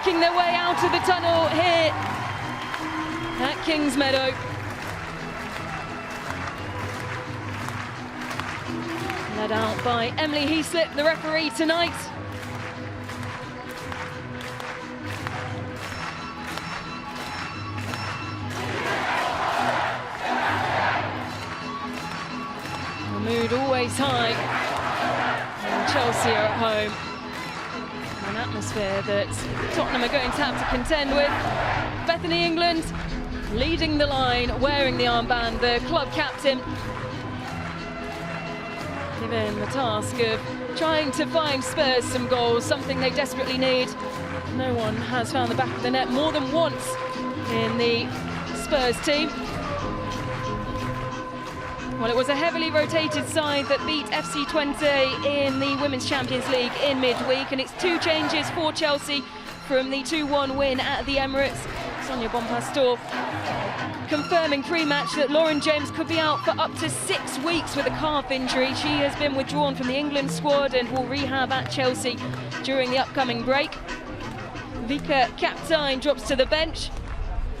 making their way out of the tunnel here at Kingsmeadow. Led out by Emily Heaslip, the referee tonight. The mood always high. And Chelsea are at home. An atmosphere that Tottenham are going to have to contend with. Bethany England leading the line, wearing the armband, the club captain, given the task of trying to find Spurs some goals, something they desperately need. No one has found the back of the net more than once in the Spurs team. Well, it was a heavily rotated side that beat FC Twente in the Women's Champions League in midweek, and it's 2 changes for Chelsea from the 2-1 win at the Emirates. Sonia Bonpastor confirming pre-match that Lauren James could be out for up to 6 weeks with a calf injury. She has been withdrawn from the England squad and will rehab at Chelsea during the upcoming break. Vika Kaptein drops to the bench.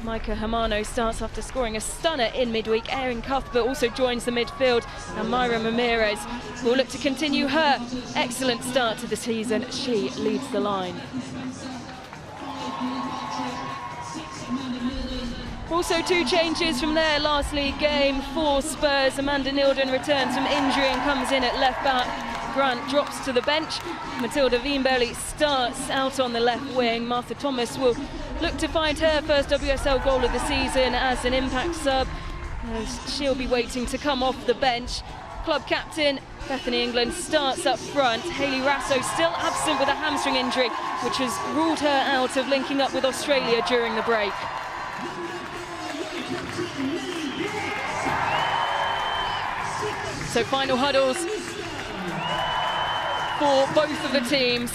Maika Hamano starts after scoring a stunner in midweek. Erin Cuthbert also joins the midfield, and Myra Ramirez will look to continue her excellent start to the season. She leads the line. Also 2 changes from their last league game for Spurs. Amanda Nilden returns from injury and comes in at left back. Grant drops to the bench. Matilda Wienberly starts out on the left wing. Martha Thomas will look to find her first WSL goal of the season as an impact sub, as she'll be waiting to come off the bench. Club captain Bethany England starts up front. Hayley Rasso still absent with a hamstring injury, which has ruled her out of linking up with Australia during the break. So final huddles for both of the teams.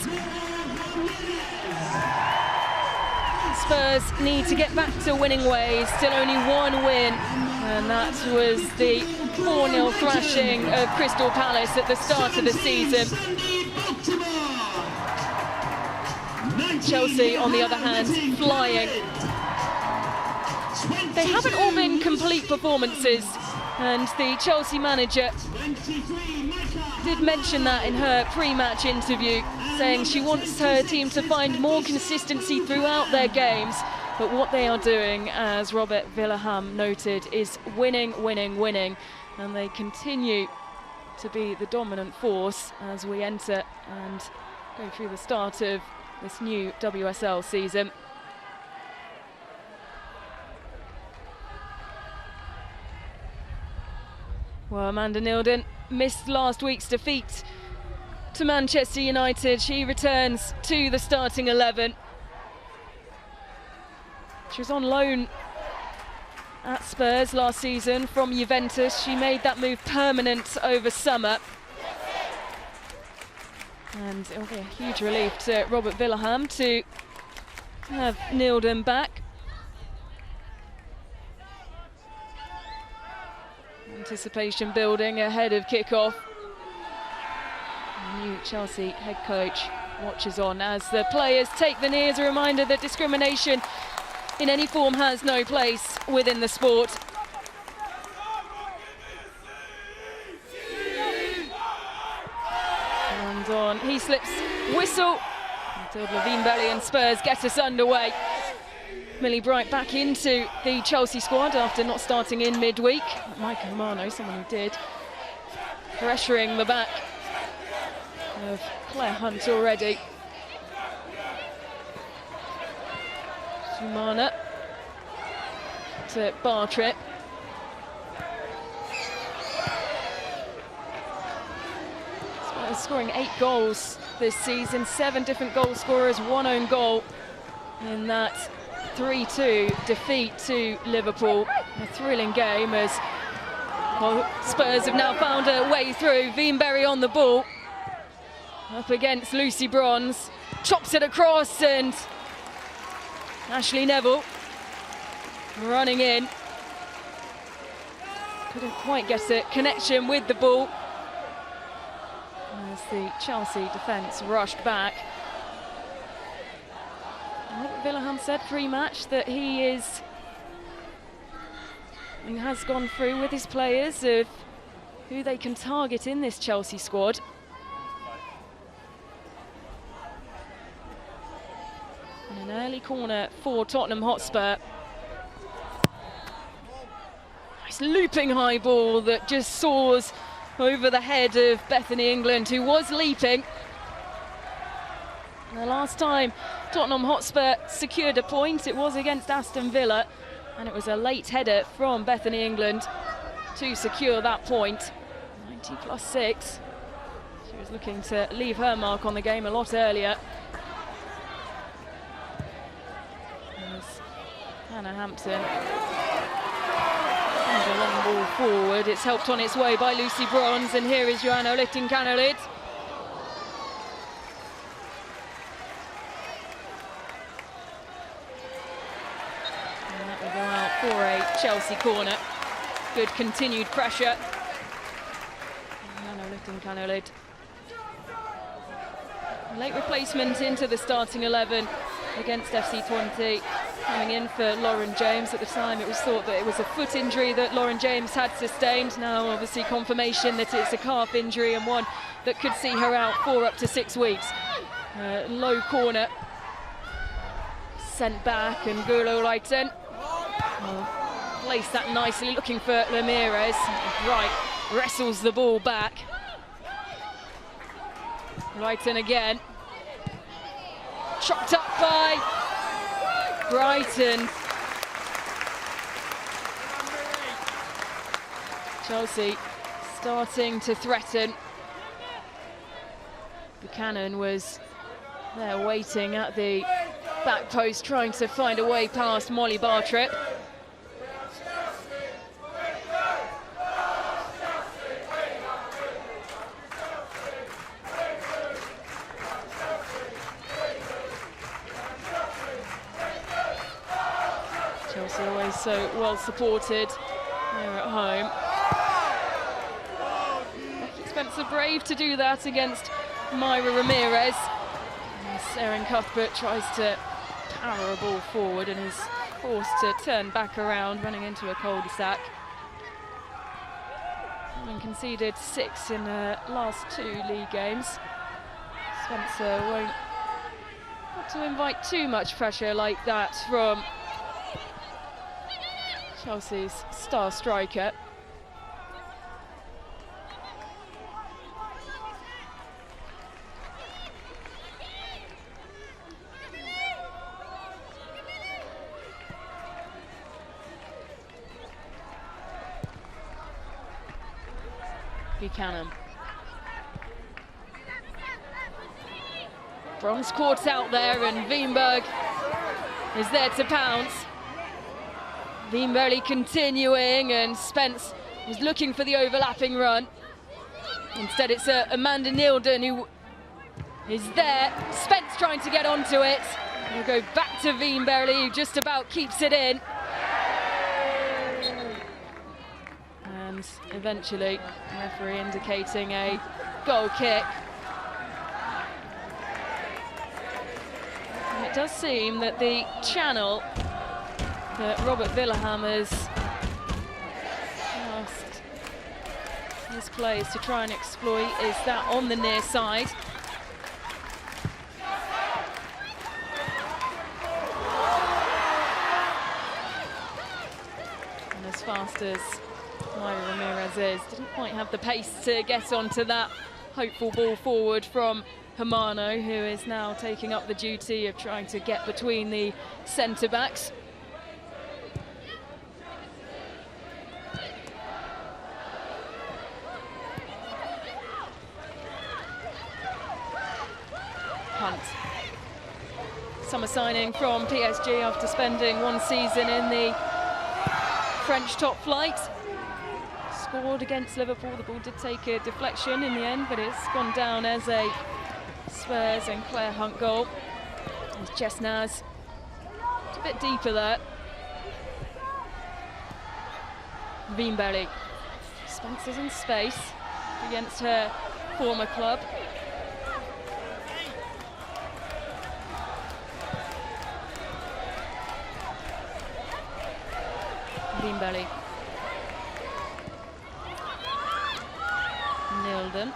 Spurs need to get back to winning ways. Still only 1 win, and that was the 4-0 thrashing of Crystal Palace at the start of the season. Chelsea, on the other hand, flying. They haven't all been complete performances, and the Chelsea manager did mention that in her pre-match interview, saying she wants her team to find more consistency throughout their games. But what they are doing, as Robert Villaham noted, is winning, winning, winning. And they continue to be the dominant force as we enter and go through the start of this new WSL season. Well, Amanda Nilden missed last week's defeat to Manchester United. She returns to the starting 11. She was on loan at Spurs last season from Juventus. She made that move permanent over summer. And it'll be a huge relief to Robert Villaham to have Nilden back. Anticipation building ahead of kickoff. The new Chelsea head coach watches on as the players take the knee, as a reminder that discrimination in any form has no place within the sport. And on Heaslip's whistle, Matilda Wienberly and Spurs get us underway. Millie Bright back into the Chelsea squad after not starting in midweek. Maika Hamano, someone who did, pressuring the back of Claire Hunt already. Sumana to Bartrip. Spurs scoring 8 goals this season, 7 different goal scorers, 1 own goal in that 3-2 defeat to Liverpool. A thrilling game as, well, Spurs have now found a way through. Wienberry on the ball, up against Lucy Bronze, chops it across, and Ashley Neville running in. Couldn't quite get a connection with the ball as the Chelsea defence rushed back. Robert Villaham said pre-match that he has gone through with his players of who they can target in this Chelsea squad. And an early corner for Tottenham Hotspur. Nice looping high ball that just soars over the head of Bethany England, who was leaping. And the last time Tottenham Hotspur secured a point, it was against Aston Villa, and it was a late header from Bethany England to secure that point. 90+6. She was looking to leave her mark on the game a lot earlier. There's Hannah Hampton. And a long ball forward. It's helped on its way by Lucy Bronze, and here is Joanna Littin-Kanolid. Go out for a Chelsea corner. Good continued pressure. Littin-Kanolid. Late replacement into the starting 11 against FC Twente, coming in for Lauren James. At the time it was thought that it was a foot injury that Lauren James had sustained. Now obviously confirmation that it's a calf injury, and one that could see her out for up to 6 weeks. Low corner. Sent back, and Gulo Leiten placed that nicely, looking for Ramirez. Right, wrestles the ball back. Leiten again. Chopped up by Brighton. Chelsea starting to threaten. Buchanan was there waiting at the back post, trying to find a way past Molly Bartrip. Chelsea always so well supported here at home. Becky Spencer brave to do that against Myra Ramirez. Erin Cuthbert tries to power a ball forward and is forced to turn back around, running into a cul-de-sac. Having conceded 6 in her last 2 league games, Spencer won't want to invite too much pressure like that from Chelsea's star striker. Buchanan. Bronze caught out there, and Wienberg is there to pounce. Wienberg continuing, and Spence was looking for the overlapping run. Instead it's Amanda Nilden who is there. Spence trying to get onto it. We'll go back to Wienberg, who just about keeps it in. And eventually, the referee indicating a goal kick. And it does seem that the channel that Robert Villaham has asked his players to try and exploit is that on the near side. And as fast as Myra Ramirez didn't quite have the pace to get onto that hopeful ball forward from Hermano, who is now taking up the duty of trying to get between the centre-backs. Hunt. Summer signing from PSG after spending 1 season in the French top flight. Scored against Liverpool. The ball did take a deflection in the end, but it's gone down as a Spurs and Claire Hunt goal. There's Chesnaz. It's a bit deeper there. Wienberg. Spencer's in space against her former club. Bimbali. Nilden.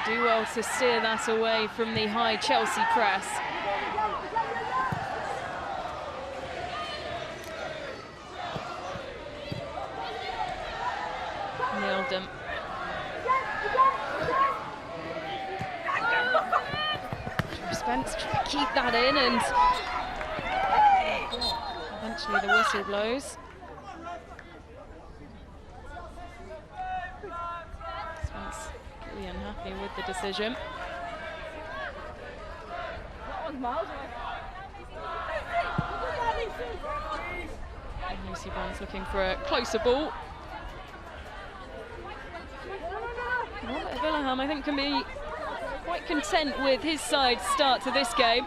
They do well to steer that away from the high Chelsea press. Nilden. Spence trying to keep that in, and eventually the whistle blows. Spence really unhappy with the decision. And Lucy Bond's looking for a closer ball. Robert Villaham, I think, can be quite content with his side's start to this game.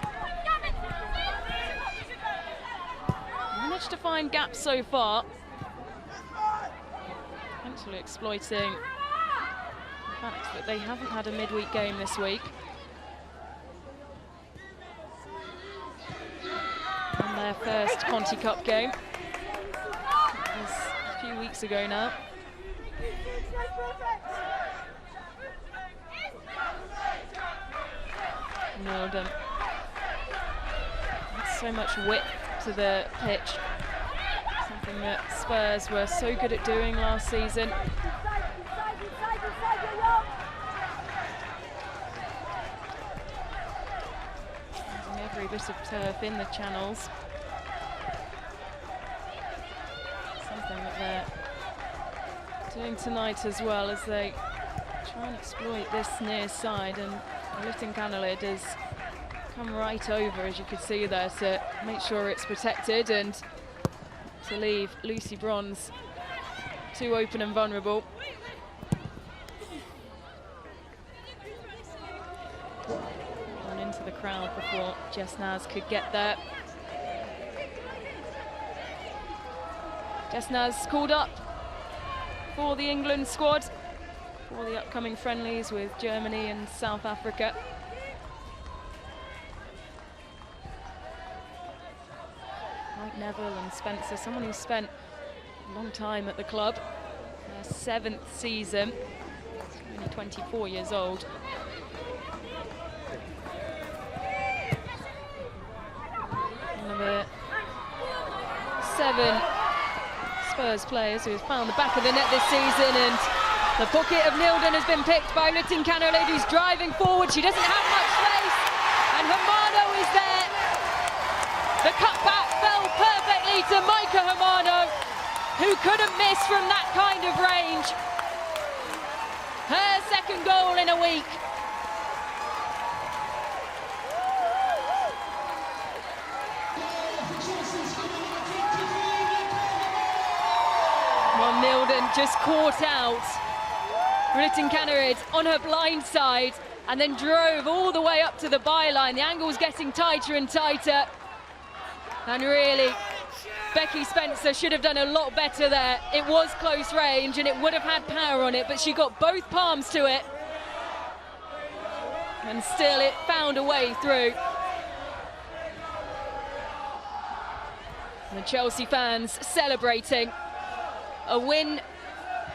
Managed to find gaps so far. Potentially exploiting the fact that they haven't had a midweek game this week. And their first Conti Cup game. It was a few weeks ago now. Nilden. So much width to the pitch. Something that Spurs were so good at doing last season. Using every bit of turf in the channels. Something that they're doing tonight as well, as they try and exploit this near side, and Lytton Canolid has come right over, as you could see there, to make sure it's protected and to leave Lucy Bronze too open and vulnerable. Gone into the crowd before Jess Naz could get there. Jess Naz called up for the England squad for the upcoming friendlies with Germany and South Africa. Like Neville and Spencer, someone who's spent a long time at the club, their 7th season, only 24 years old. Number 7 Spurs players who have found the back of the net this season, and the pocket of Nilden has been picked by Lytton Canolid, who's driving forward. She doesn't have much space, and Hermano is there. The cutback fell perfectly to Micah Hermano, who couldn't miss from that kind of range. Her second goal in a week. Well, Nilden just caught out Lytton Canolid on her blind side and then drove all the way up to the byline. The angle's getting tighter and tighter. And really, Becky Spencer should have done a lot better there. It was close range and it would have had power on it, but she got both palms to it. And still it found a way through. And the Chelsea fans celebrating. A win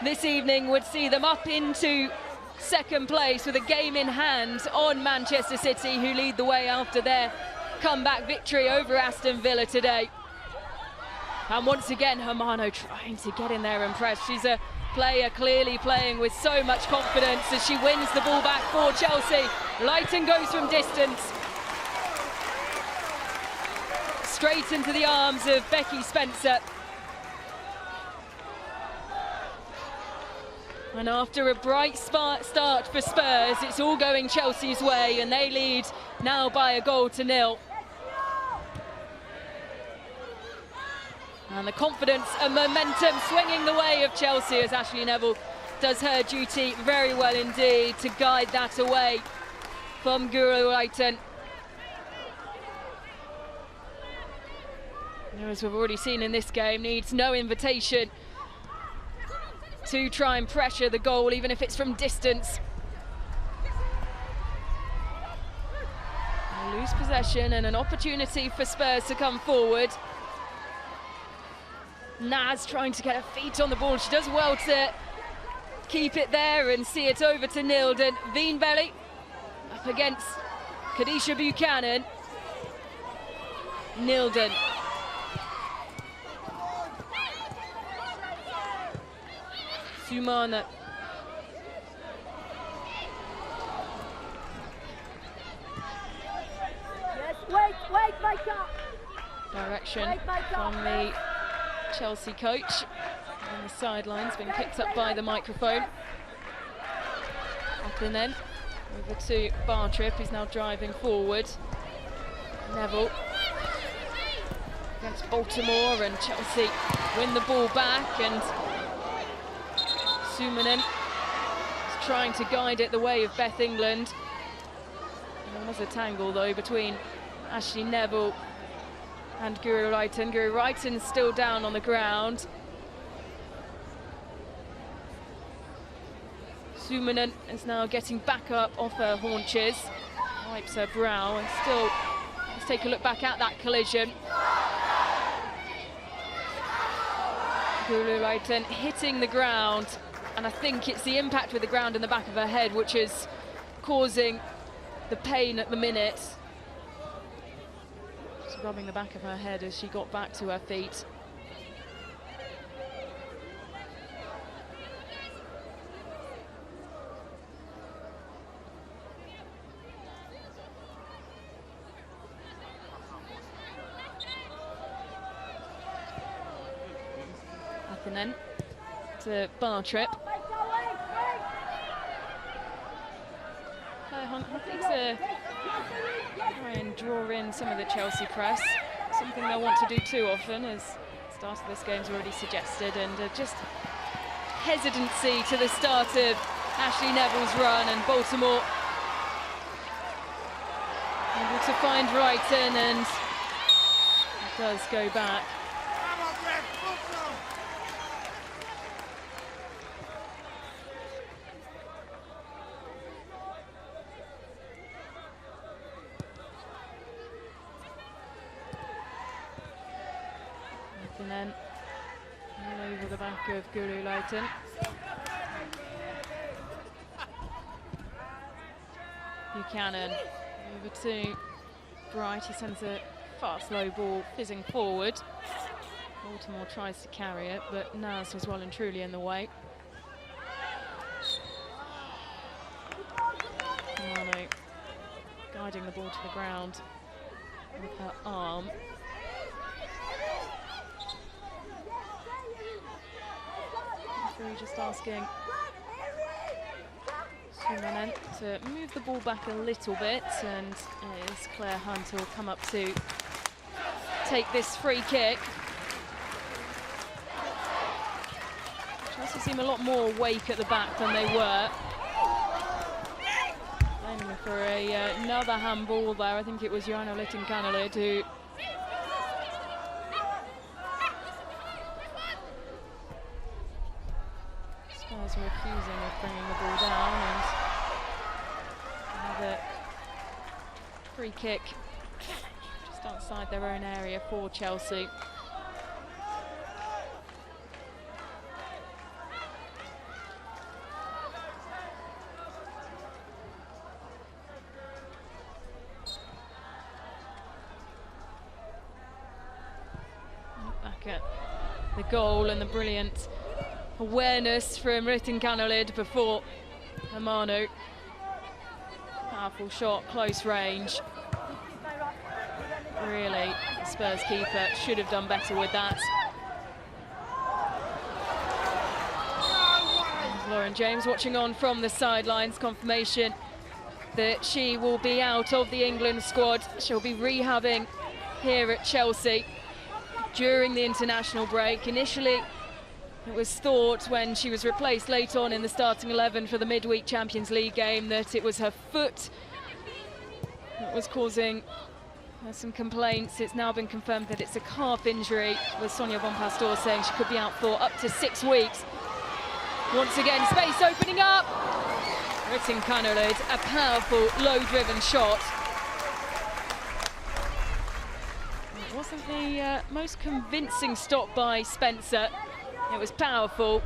this evening would see them up into second place with a game in hand on Manchester City, who lead the way after their comeback victory over Aston Villa today. And once again, Hermano trying to get in there and press. She's a player clearly playing with so much confidence as she wins the ball back for Chelsea. Lytton goes from distance. Straight into the arms of Becky Spencer. And after a bright start for Spurs, it's all going Chelsea's way, and they lead now by a goal to nil. And the confidence and momentum swinging the way of Chelsea as Ashley Neville does her duty very well indeed to guide that away from Guro Lytton. As we've already seen in this game, needs no invitation to try and pressure the goal, even if it's from distance. lose possession and an opportunity for Spurs to come forward. Naz trying to get her feet on the ball. She does well to keep it there and see it over to Nilden. Veenbelly up against Kadisha Buchanan. Nilden. Sumana. Direction from the Chelsea coach on the sidelines, being picked up by the microphone. Up and then over to Bartrip, who's now driving forward. Neville against Baltimore, and Chelsea win the ball back, and Sumanen is trying to guide it the way of Beth England. And there was a tangle though between Ashley Neville and Guru Wrighton. Guru Wrighton's still down on the ground. Sumanen is now getting back up off her haunches, wipes her brow, and still, let's take a look back at that collision. Guru Wrighton hitting the ground, and I think it's the impact with the ground in the back of her head which is causing the pain at the minute. She's rubbing the back of her head as she got back to her feet. Up and then to Bartrip. Happy to try and draw in some of the Chelsea press, something they'll want to do too often, as the start of this game's already suggested, and just hesitancy to the start of Ashley Neville's run, and Baltimore able to find Wrighton, and it does go back. And then all over the back of Guru Wrighton. Buchanan over to Bright. He sends a fast low ball fizzing forward. Baltimore tries to carry it, but Naz was well and truly in the way. Milano guiding the ball to the ground with her arm. Just asking Sumanen to move the ball back a little bit, and it is Claire Hunt who will come up to take this free kick. Chelsea seem a lot more awake at the back than they were. Aiming for another handball there. I think it was Joanna Litton-Canalid who Spurs were accusing of bringing the ball down, and another free kick just outside their own area for Chelsea. Back at the goal, and the brilliant awareness from Litton-Canalid before Amano. Powerful shot, close range. Really, the Spurs keeper should have done better with that. And Lauren James watching on from the sidelines, confirmation that she will be out of the England squad. She'll be rehabbing here at Chelsea during the international break. Initially, it was thought when she was replaced late on in the starting 11 for the midweek Champions League game that it was her foot that was causing some complaints. It's now been confirmed that it's a calf injury, with Sonia Bonpastor saying she could be out for up to 6 weeks. Once again, space opening up. Litton-Canalid, a powerful, low-driven shot. It wasn't the most convincing stop by Spencer. It was powerful.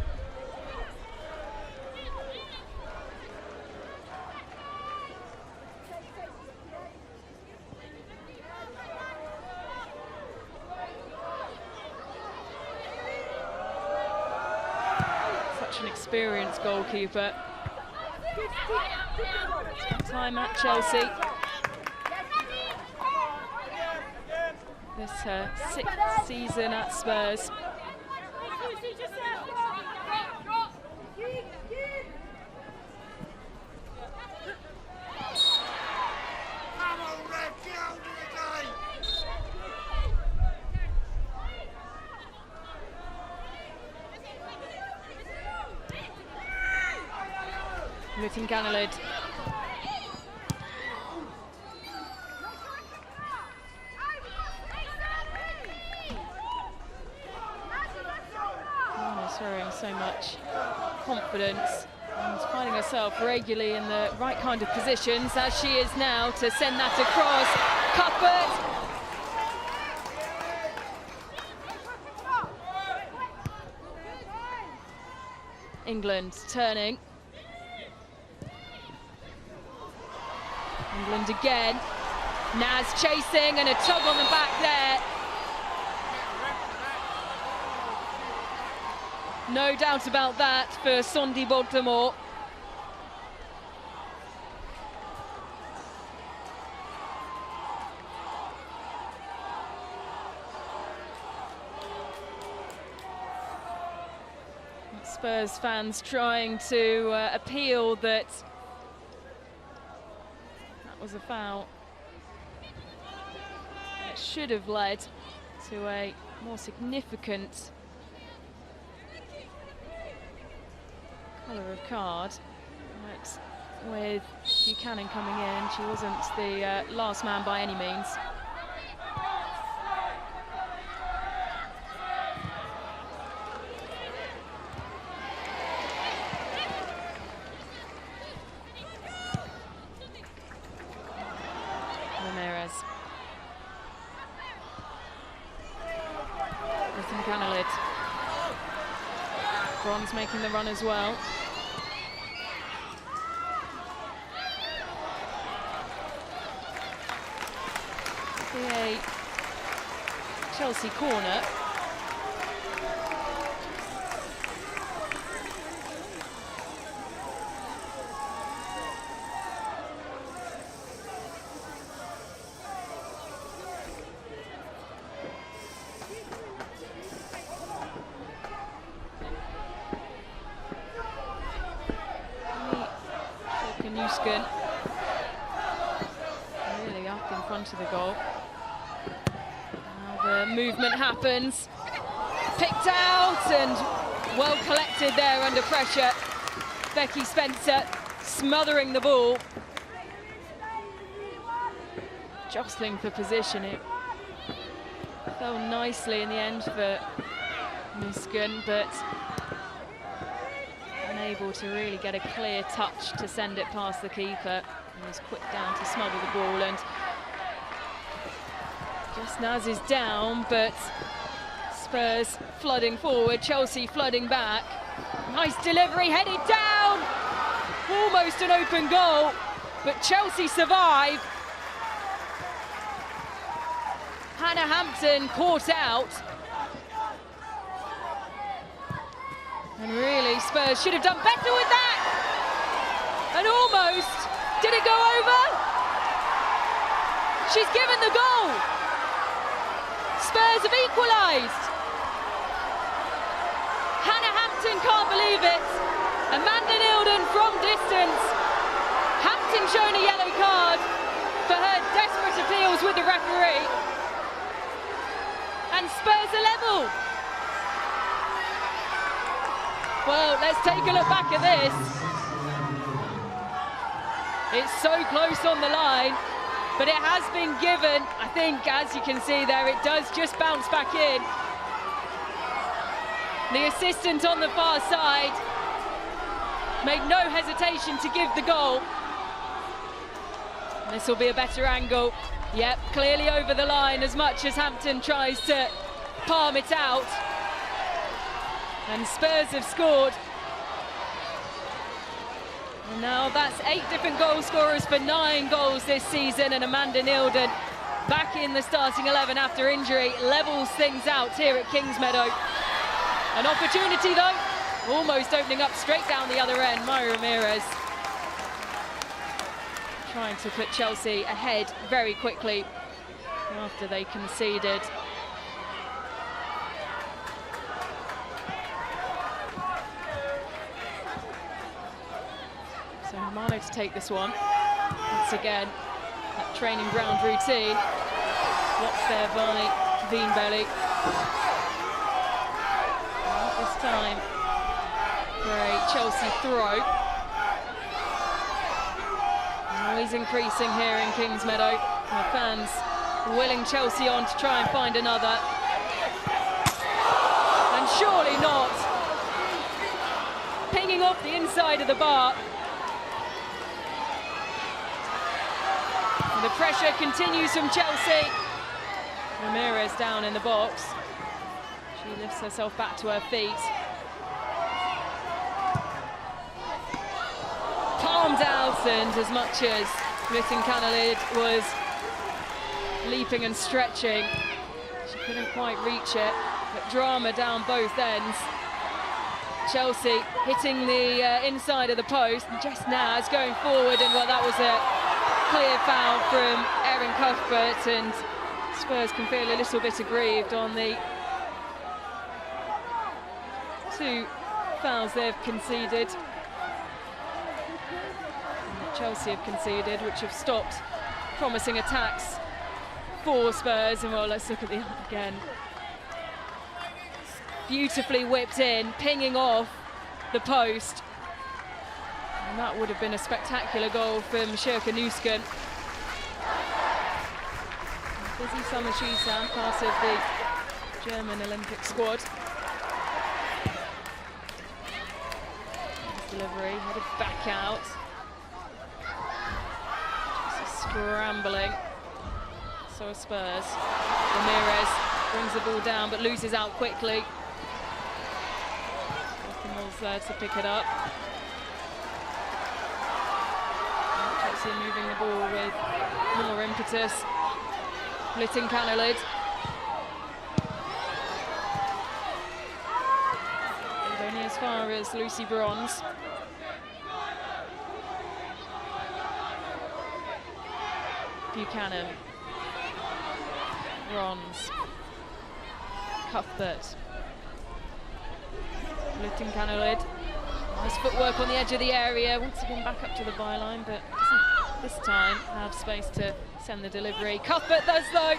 Such an experienced goalkeeper. Time at Chelsea. This her 6th season at Spurs. Looking Ganelid. Showing so much confidence and finding herself regularly in the right kind of positions, as she is now, to send that across. Cuthbert. England turning. England again. Naz chasing, and a tug on the back there. No doubt about that for Sondi Baltimore. Spurs fans trying to appeal that was a foul. It should have led to a more significant colour of card, but with Buchanan coming in, she wasn't the last man by any means. Ramirez. Canalid. Bronze making the run as well. A Chelsea corner. Newskin really up in front of the goal. Now the movement happens. Picked out and well collected there under pressure. Becky Spencer smothering the ball. Jostling for position. It fell nicely in the end for Newskin, but unable to really get a clear touch to send it past the keeper. He was quick down to smother the ball, and just Naz is down, but Spurs flooding forward, Chelsea flooding back. Nice delivery, headed down, almost an open goal, but Chelsea survive. Hannah Hampton caught out. And really, Spurs should have done better with that. And almost, did it go over? She's given the goal. Spurs have equalised. Hannah Hampton can't believe it. Amanda Nilden from distance. Hampton shown a yellow card for her desperate appeals with the referee. And Spurs are level. Well, let's take a look back at this. It's so close on the line, but it has been given. I think, as you can see there, it does just bounce back in. The assistant on the far side made no hesitation to give the goal. This will be a better angle. Yep, clearly over the line as much as Hampton tries to palm it out. And Spurs have scored. And now that's 8 different goal scorers for 9 goals this season, and Amanda Nilden back in the starting 11 after injury levels things out here at Kingsmeadow. An opportunity though, almost opening up straight down the other end. Maya Ramirez trying to put Chelsea ahead very quickly after they conceded. So Romano to take this one. Once again, that training ground routine. Blocked there by Veenbelly. This time for a Chelsea throw. Noise increasing here in Kingsmeadow. The fans willing Chelsea on to try and find another. And surely not. Pinging off the inside of the bar. And the pressure continues from Chelsea. Ramirez down in the box. She lifts herself back to her feet. Palmed out, and as much as Mitten Canalid was leaping and stretching, she couldn't quite reach it. But drama down both ends. Chelsea hitting the inside of the post, and Jess Naz going forward, and well, that was a clear foul from Erin Cuthbert, and Spurs can feel a little bit aggrieved on the 2 fouls they've conceded. Chelsea have conceded, which have stopped promising attacks for Spurs. And well, let's look at the other again. Beautifully whipped in, pinging off the post. And that would have been a spectacular goal from Sjurka Nusken. Busy summer Shisan, part of the German Olympic squad. Nice delivery, headed back out. Scrambling. So are Spurs. Ramirez brings the ball down but loses out quickly. Walls there to pick it up. Chelsea moving the ball with more impetus. Mitten Canalid. Only as far as Lucy Bronze. Buchanan, Bronze, Cuthbert, Mitten Canalid. Nice footwork on the edge of the area, once again back up to the byline, but doesn't this time have space to send the delivery. Cuthbert does though.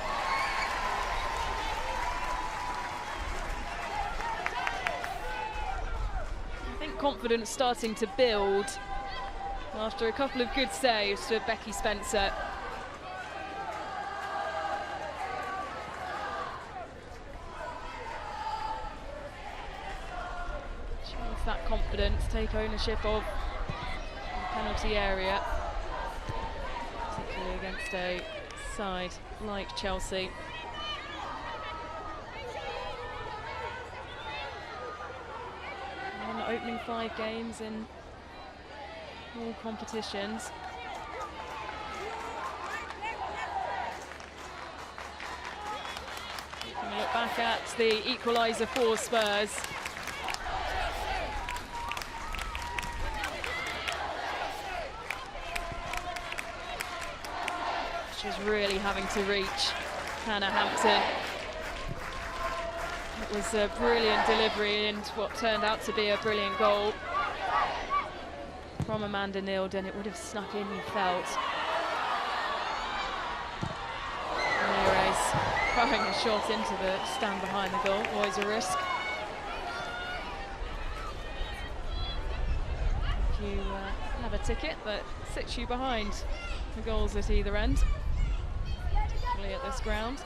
I think confidence starting to build after a couple of good saves for Becky Spencer. That confidence, take ownership of the penalty area, particularly against a side like Chelsea. And opening 5 games in all competitions. Taking a look back at the equaliser for Spurs. She's really having to reach Hannah Hampton. It was a brilliant delivery and what turned out to be a brilliant goal from Amanda Nilden. It would have snuck in, you felt. Ramirez throwing a shot into the stand behind the goal, always a risk. If you have a ticket that sits you behind the goals at either end, particularly at this ground.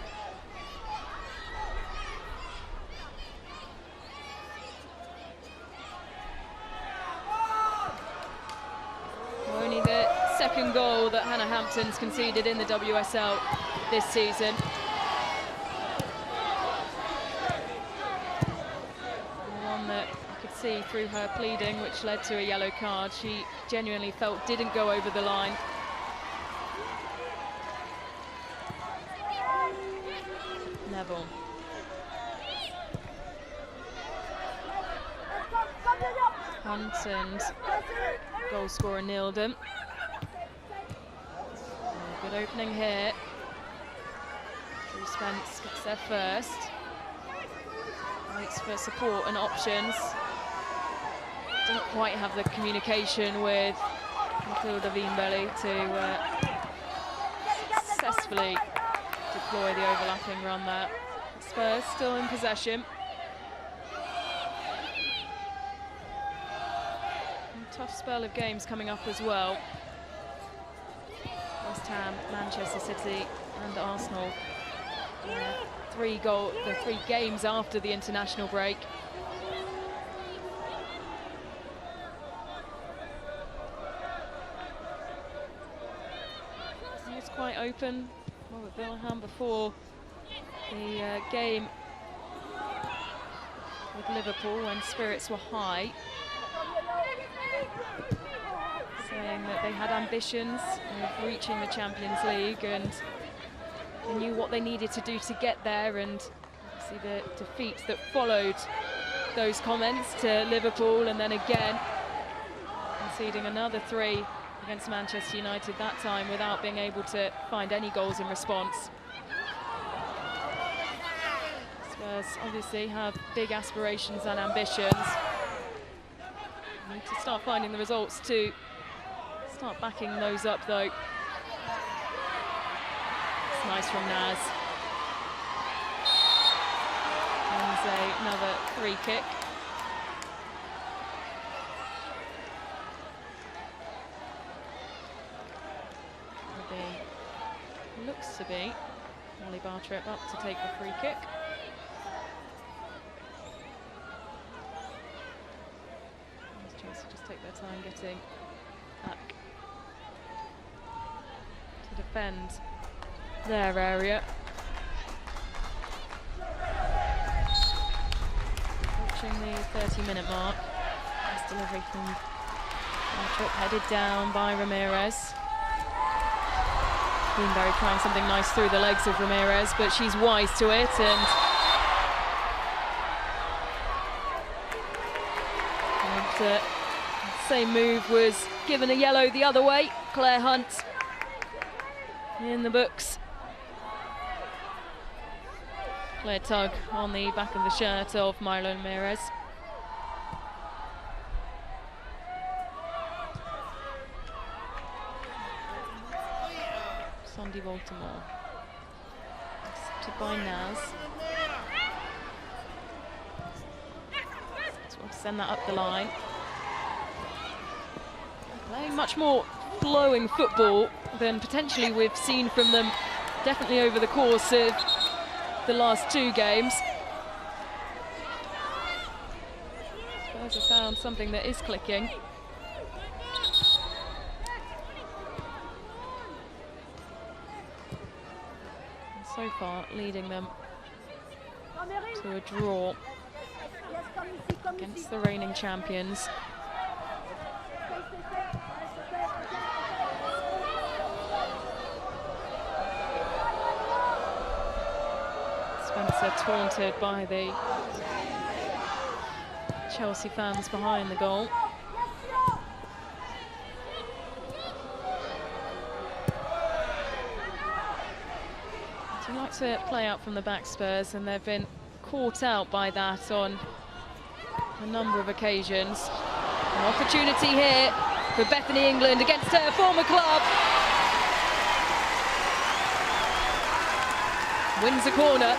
Only the second second goal that Hannah Hampton's conceded in the WSL this season. One that I could see through her pleading, which led to a yellow card, she genuinely felt didn't go over the line. Neville. Hunt and goal scorer Nildum. Good opening here. Drew Spence gets there first. Waits for support and options. Didn't quite have the communication with Matilda Wienbelly to successfully deploy the overlapping run there. Spurs still in possession. Tough spell of games coming up as well. West Ham, Manchester City and Arsenal. The 3 games after the international break. It's quite open. Robert Billingham before the game with Liverpool when spirits were high, saying that they had ambitions of reaching the Champions League and they knew what they needed to do to get there, and see the defeats that followed those comments to Liverpool, and then again conceding another 3 against Manchester United, that time without being able to find any goals in response. Spurs obviously have big aspirations and ambitions. Need to start finding the results to start backing those up, though. It's nice from Naz. And another free kick. Looks to be Molly Bartrip up to take the free kick. Chelsea just take their time getting back to defend their area. Approaching the 30-minute mark. Nice delivery from Bartrip, headed down by Ramirez. Greenberry trying something nice through the legs of Ramirez, but she's wise to it, and the same move was given a yellow the other way. Claire Hunt in the books. Clear tug on the back of the shirt of Milo Ramirez. Sandy Baltimore. Accepted by Naz. So we'll send that up the line. Playing much more flowing football than potentially we've seen from them, definitely over the course of the last 2 games. Spurs have found something that is clicking. So far leading them to a draw against the reigning champions. Spencer taunted by the Chelsea fans behind the goal. They like to play out from the back, Spurs, and they've been caught out by that on a number of occasions. An opportunity here for Bethany England against her former club. Wins a corner.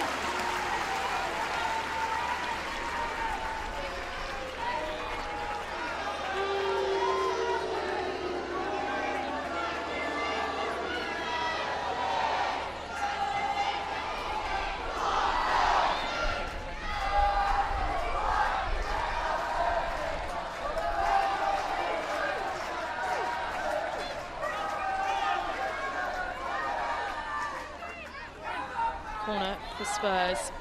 Spurs.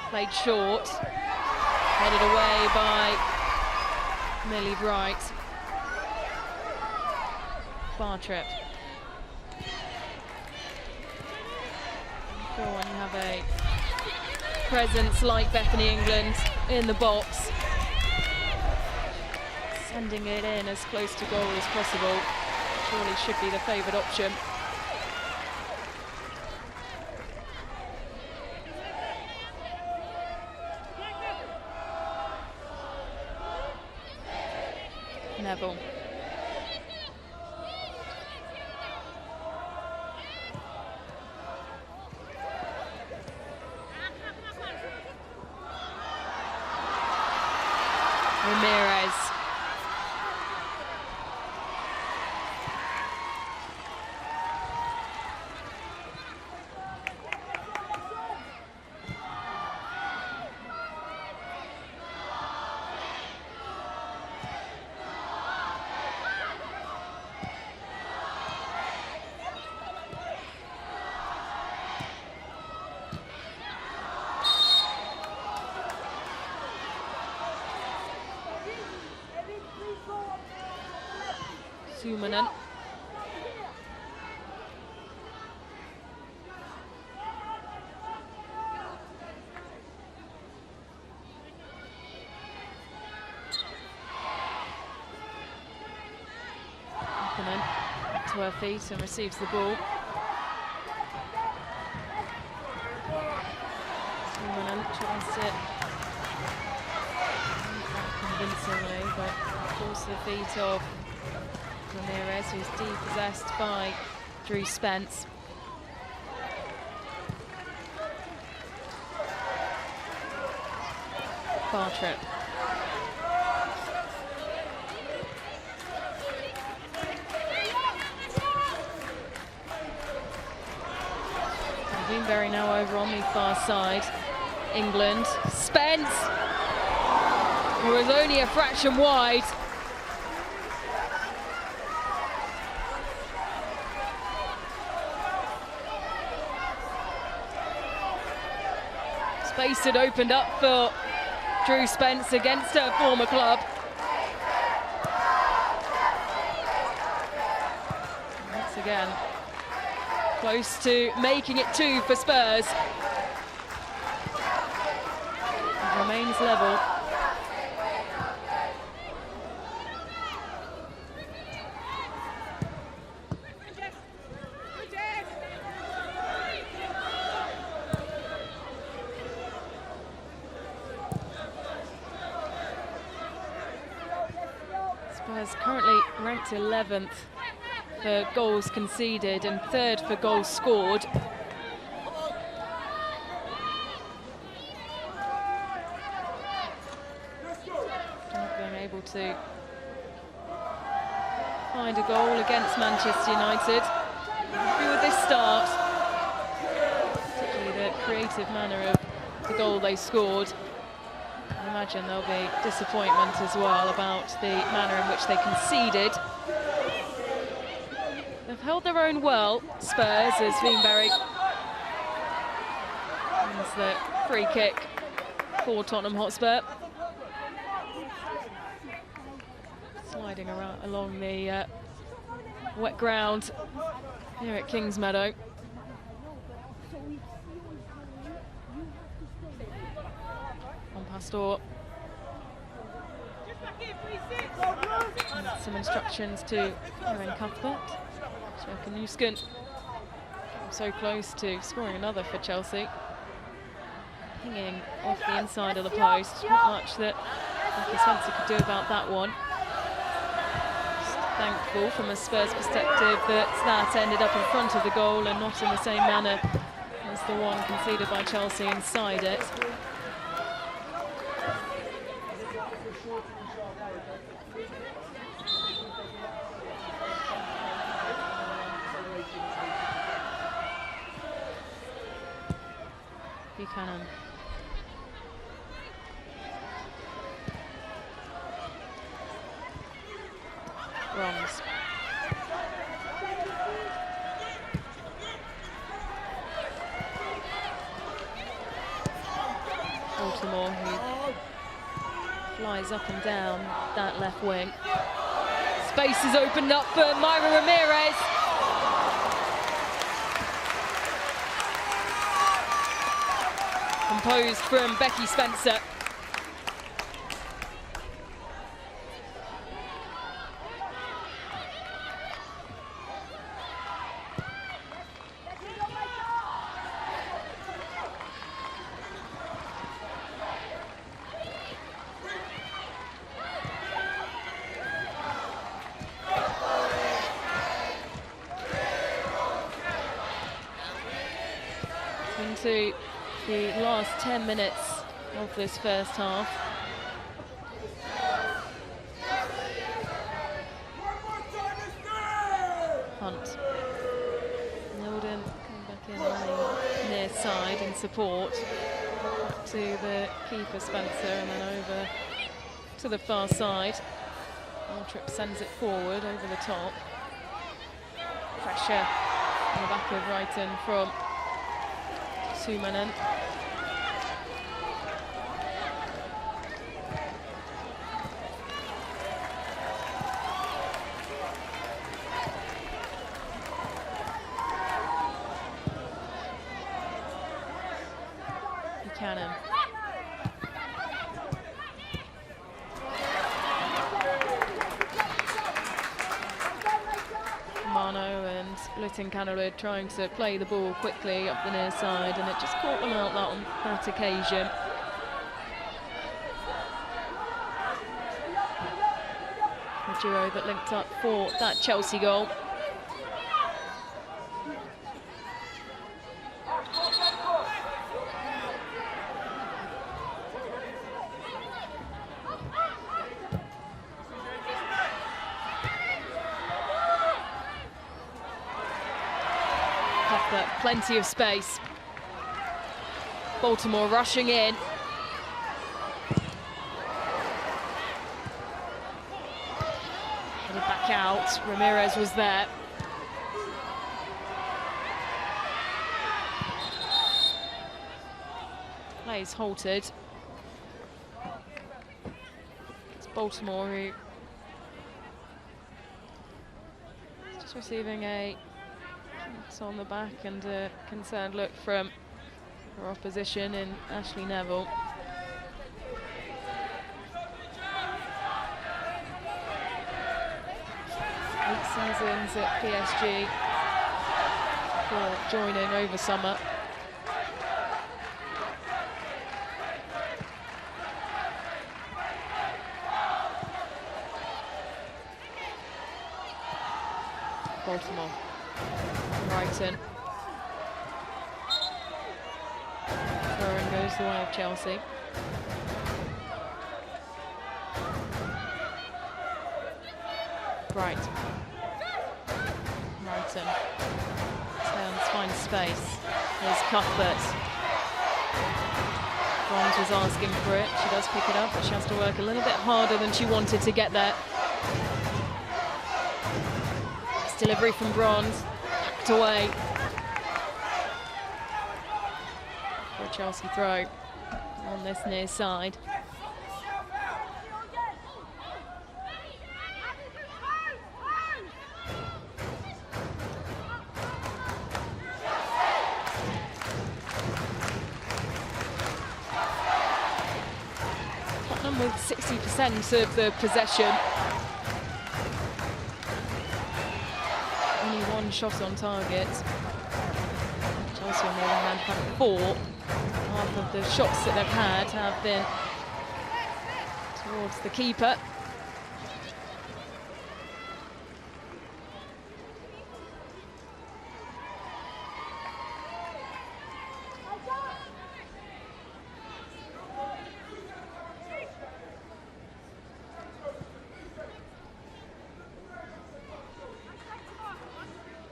Played short, headed away by Millie Bright. Bartrip. Sure, when you have a presence like Bethany England in the box, sending it in as close to goal as possible surely should be the favoured option. Neville. Ramirez. Sumanen. To her feet and receives the ball. Sumanen tries it convincingly, but forces the feet of Ramirez, who's depossessed by Drew Spence. Bartrip. Greenberry now over on the far side. England. Spence, who was only a fraction wide. Space had opened up for Drew Spence against her former club. Once again, close to making it 2 for Spurs. It remains level. Spurs currently ranked 11th for goals conceded and 3rd for goals scored. Not being able to find a goal against Manchester United. Happy with this start, particularly the creative manner of the goal they scored. I imagine there'll be disappointment as well about the manner in which they conceded. They've held their own well, Spurs, as Wienberg wins the free kick for Tottenham Hotspur. Sliding around along the wet ground here at Kingsmeadow. Pastor. Some instructions to Erin Cuthbert. Sjoeke Nusken so close to scoring another for Chelsea. Pinging off the inside of the post. Not much that Becky Spencer could do about that one. Just thankful from a Spurs perspective that ended up in front of the goal and not in the same manner as the one conceded by Chelsea inside it. Buchanan. Bronze. Baltimore, who flies up and down that left wing. Space is opened up for Myra Ramirez. Composed from Becky Spencer. Into the last 10 minutes of this first half. Hunt. Nilden coming back in on the near side in support. Back to the keeper Spencer and then over to the far side. Altrip sends it forward over the top. Pressure on the back of Brighton from Suominen. Buchanan. Mano and Luttin-Canalud trying to play the ball quickly up the near side, and it just caught them out on that occasion. The duo that linked up for that Chelsea goal. Plenty of space. Baltimore rushing in. Headed back out. Ramirez was there. Play's halted. It's Baltimore who is just receiving a on the back and a concerned look from her opposition in Ashley Neville. Eight seasons at PSG before joining over summer. Baltimore. Brighton. Throw-in goes the way of Chelsea. Bright. Brighton. Turns, finds space. There's Cuthbert. Bronze was asking for it. She does pick it up, but she has to work a little bit harder than she wanted to get there. It's delivery from Bronze. Away for a Chelsea throw on this near side. Tottenham with 60% of the possession. Only one shot on target. Chelsea on the other hand have 4. Half of the shots that they've had have been towards the keeper.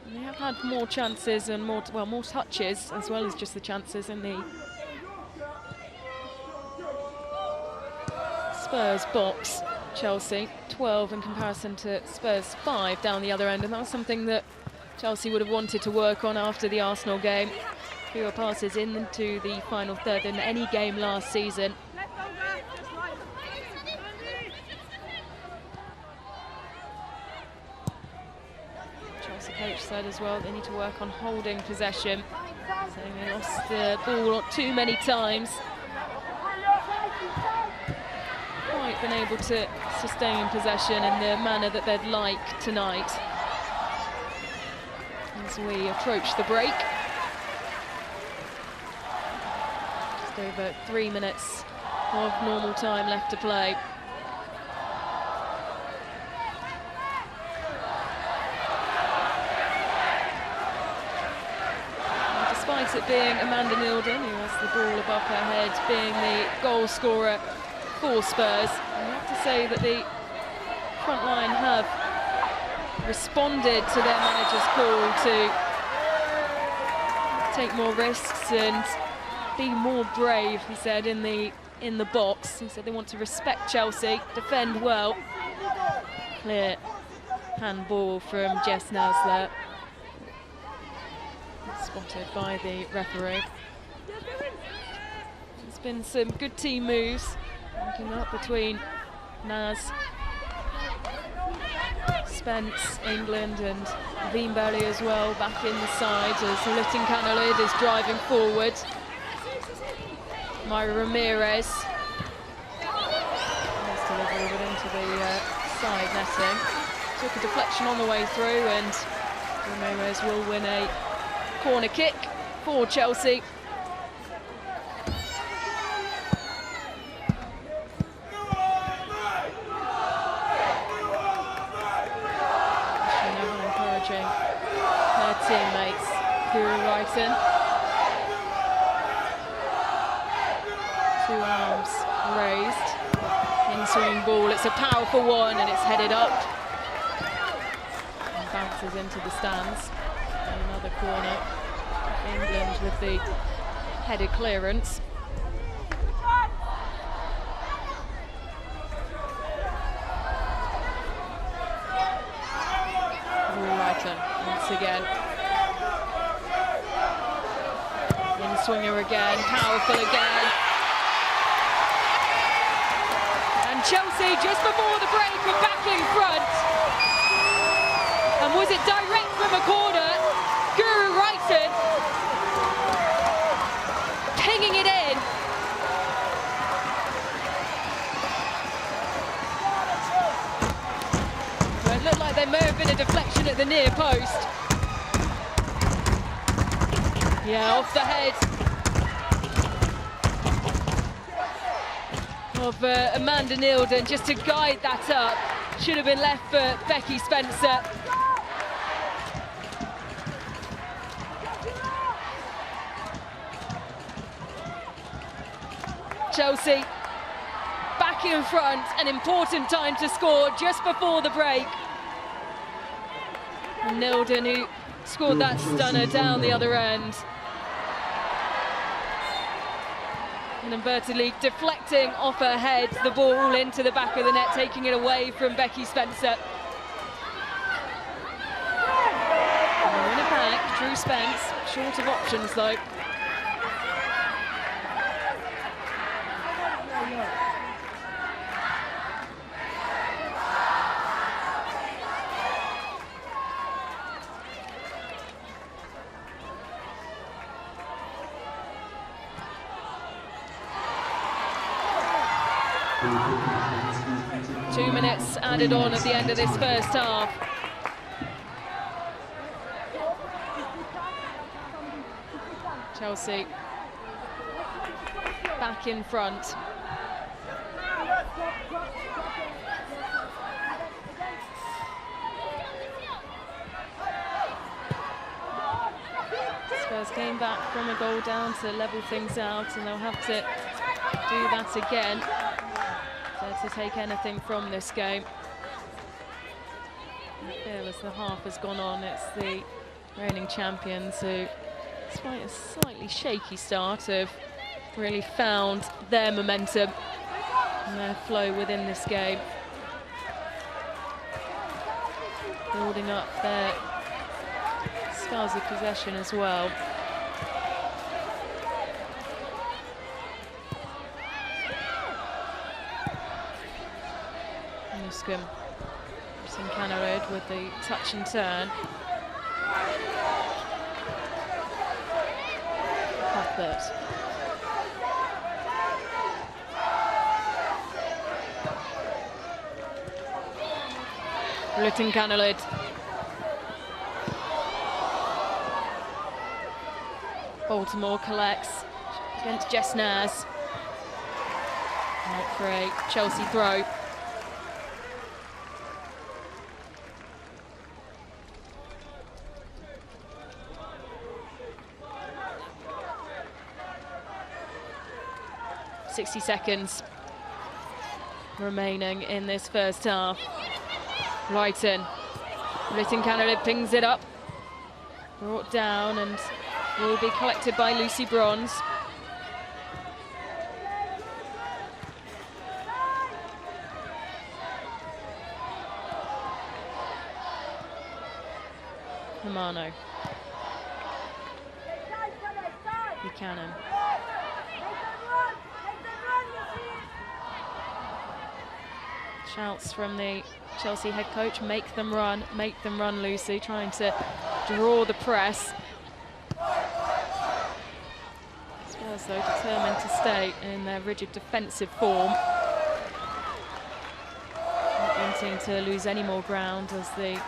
They have had more chances and more touches, as well as just the chances in the Spurs box. Chelsea 12 in comparison to Spurs 5 down the other end, and that was something that Chelsea would have wanted to work on after the Arsenal game. Fewer passes into the final third in any game last season. coach said as well they need to work on holding possession, saying they lost the ball too many times. Quite been able to sustain possession in the manner that they'd like tonight. As we approach the break. Just over 3 minutes of normal time left to play. And despite it being Amanda Nilden, who has the ball above her head, being the goal scorer for Spurs, I have to say that the front line have responded to their manager's call to take more risks and be more brave, he said, in the box. He said they want to respect Chelsea, defend well. Clear handball from Jess Nasler. Spotted by the referee. There's been some good team moves linking up between Naz, Spence, England, and Wienberly as well back in the side as Lutin Canalid is driving forward. Myra Ramirez has delivered it into the side netting. Took a deflection on the way through, and Ramirez will win a corner kick for Chelsea. Encouraging her teammates, Guru Wrighton. Two arms raised, in-swing ball, it's a powerful one and it's headed up and bounces into the stands. And another corner, England with the headed clearance. Wrighton once again. In-swinger again, powerful again. Chelsea, just before the break, were back in front. And was it direct from a corner? Guru Wrighton pinging it in. Well, it looked like there may have been a deflection at the near post. Yeah, off the head of Amanda Nilden, just to guide that up. Should have been left for Becky Spencer. Chelsea back in front, an important time to score just before the break. And Nilden, who scored that stunner down the other end. Inadvertently deflecting off her head, the ball into the back of the net, taking it away from Becky Spencer. And in a back, Drew Spence, short of options though. Two minutes added on at the end of this first half. Chelsea back in front. Spurs came back from a goal down to level things out, and they'll have to do that again to take anything from this game. I feel as the half has gone on, it's the reigning champions who, despite a slightly shaky start, have really found their momentum and their flow within this game. Building up their styles of possession as well. Newscombe, Canarod with the touch and turn. but retakes. Baltimore collects against Jess Naz. Out for a Chelsea throw. "60 seconds remaining in this first half. Retakes pings it up, brought down, and will be collected by Lucy Bronze. Hamano. Buchanan. Shouts from the Chelsea head coach, make them run, Lucy, trying to draw the press. Spurs, though, determined to stay in their rigid defensive form. Not wanting to lose any more ground as the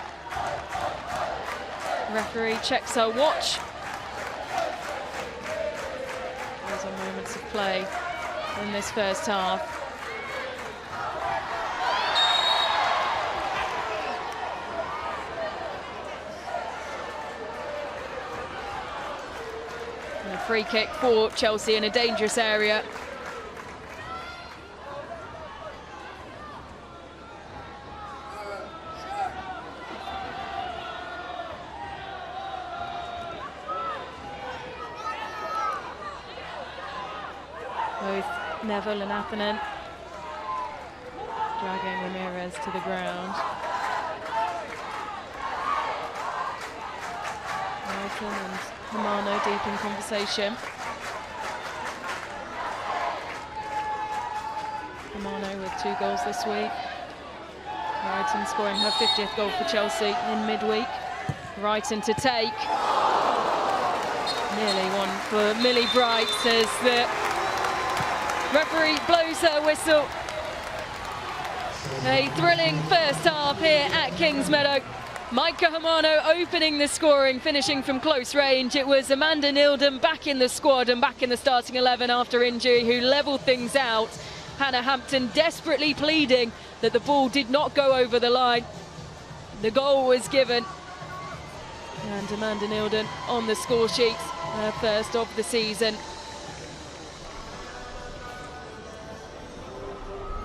referee checks her watch. Those are moments of play in this first half. And a free kick for Chelsea in a dangerous area. Both Neville and Athanan dragging Ramirez to the ground. Brighton and Hamano deep in conversation. Hamano with 2 goals this week. Brighton scoring her 50th goal for Chelsea in midweek. Brighton to take. Nearly one for Millie Bright as the referee blows her whistle. A thrilling first half here at Kingsmeadow. Micah Hamano opening the scoring, finishing from close range. It was Amanda Nilden back in the squad and back in the starting 11 after injury who levelled things out. Hannah Hampton desperately pleading that the ball did not go over the line. The goal was given. And Amanda Nilden on the score sheet, her first of the season.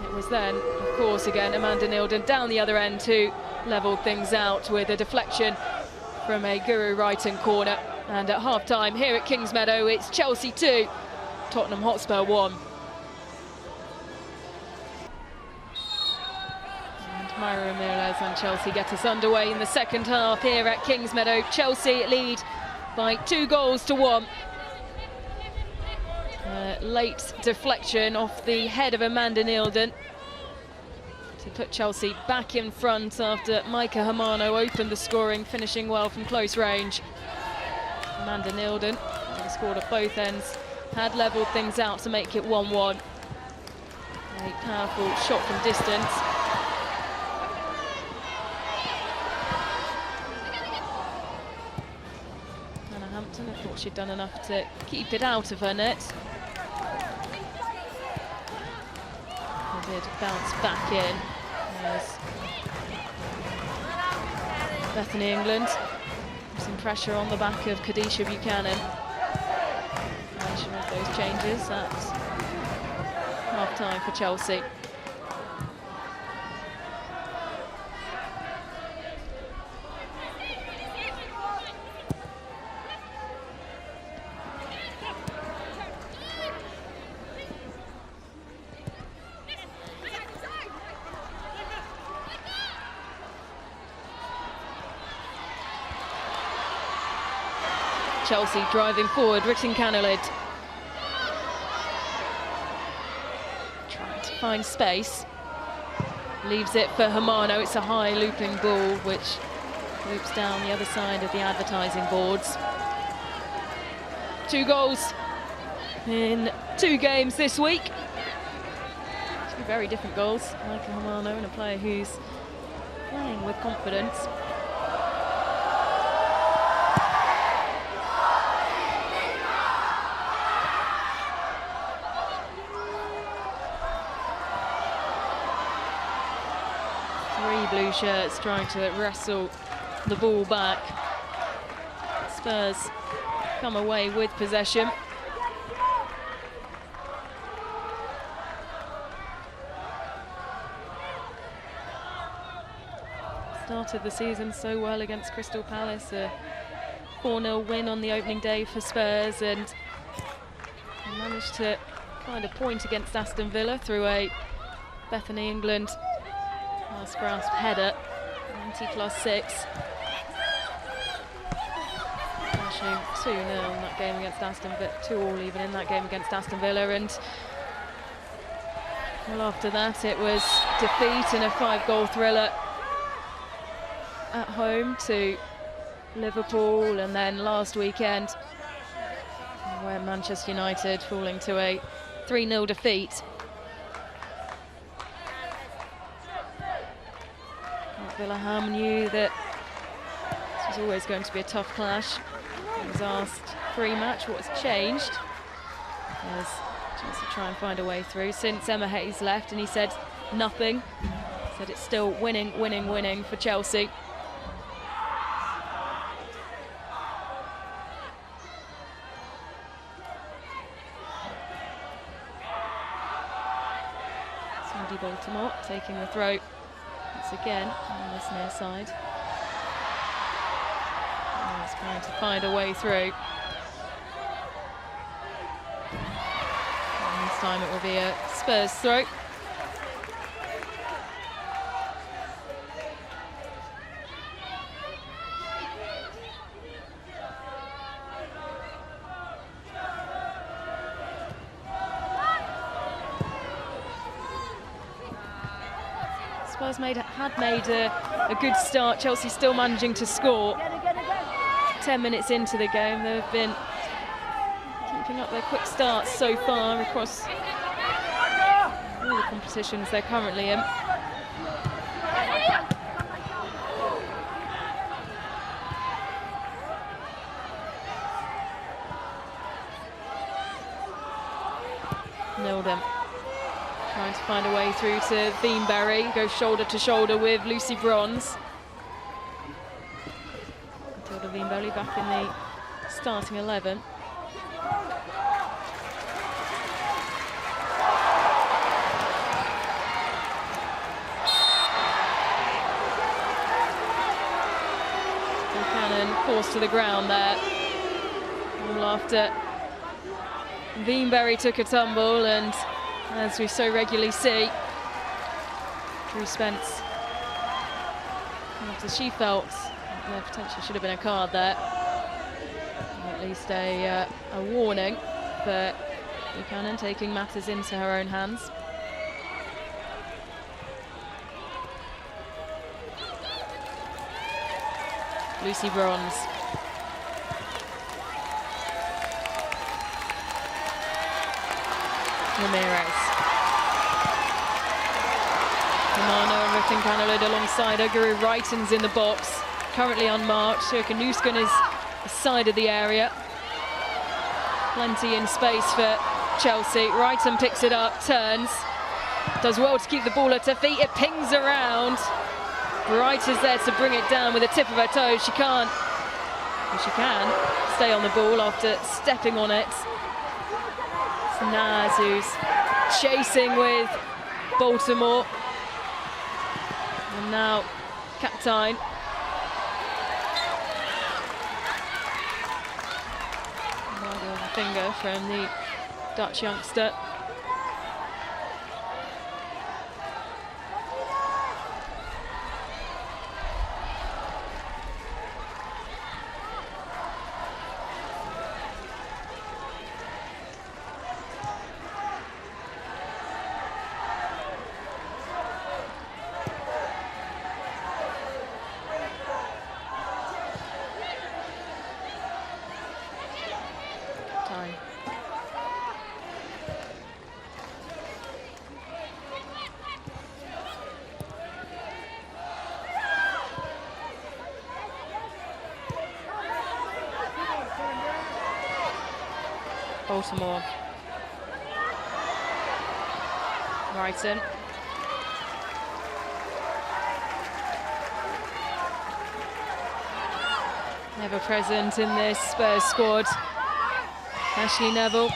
It was then, of course, again, Amanda Nilden down the other end who levelled things out with a deflection from a Guru Wrighton corner. And at half-time here at Kingsmeadow, it's Chelsea 2, Tottenham Hotspur 1. And Myra Ramirez and Chelsea get us underway in the second half here at Kingsmeadow. Chelsea lead by 2-1. Late deflection off the head of Amanda Nilden to put Chelsea back in front after Micah Hamano opened the scoring, finishing well from close range. Amanda Nilden, who scored at both ends, had levelled things out to make it 1-1. A powerful shot from distance. Hannah Hampton, I thought she'd done enough to keep it out of her net. Did bounce back in. There's Bethany England. Some pressure on the back of Kadisha Buchanan. And she made those changes at half-time for Chelsea. Chelsea driving forward, retakes. Trying to find space. Leaves it for Hamano. It's a high looping ball which loops down the other side of the advertising boards. 2 goals in 2 games this week. 2 very different goals. Michael Romano and a player who's playing with confidence. Blue shirts trying to wrestle the ball back. Spurs come away with possession. Started the season so well against Crystal Palace, a 4-0 win on the opening day for Spurs, and managed to find a point against Aston Villa through a Bethany England last grasp header, 90+6. Smashing 2-0 in that game against Aston Villa, 2-2 even in that game against Aston Villa, and well, after that it was defeat in a 5-goal thriller at home to Liverpool, and then last weekend where Manchester United falling to a 3-0 defeat. Villaham knew that this was always going to be a tough clash. He was asked pre-match what's changed as Chelsea try and find a way through since Emma Hayes left, and he said nothing. He said it's still winning, winning, winning for Chelsea. Sandy Baltimore taking the throw once again on this near side. Oh, he's trying to find a way through. And this time it will be a Spurs throw. Spurs had made a good start. Chelsea still managing to score. 10 minutes into the game, they've been keeping up their quick starts so far across all the competitions they're currently in. Nildem trying to find a way through to Beanberry, goes shoulder to shoulder with Lucy Bronze. Matilda Beanberry back in the starting 11. Buchanan forced to the ground there. All after Beanberry took a tumble, and as we so regularly see, Drew Spence, after she felt there potentially should have been a card there, or at least a warning, but Buchanan taking matters into her own hands. Lucy Bronze. Ramirez. Romano and Rutting-Canalud alongside her. Guru Wrighton's in the box, currently unmarked. Shirka Nuskan is side of the area. Plenty in space for Chelsea. Wrighton picks it up, turns, does well to keep the ball at her feet. It pings around. Bright is there to bring it down with the tip of her toe. She can't, well, she can stay on the ball after stepping on it. It's Naz who's chasing with Baltimore. And now Captain. Finger from the Dutch youngster. Baltimore. Brighton. Never present in this Spurs squad. Ashley Neville.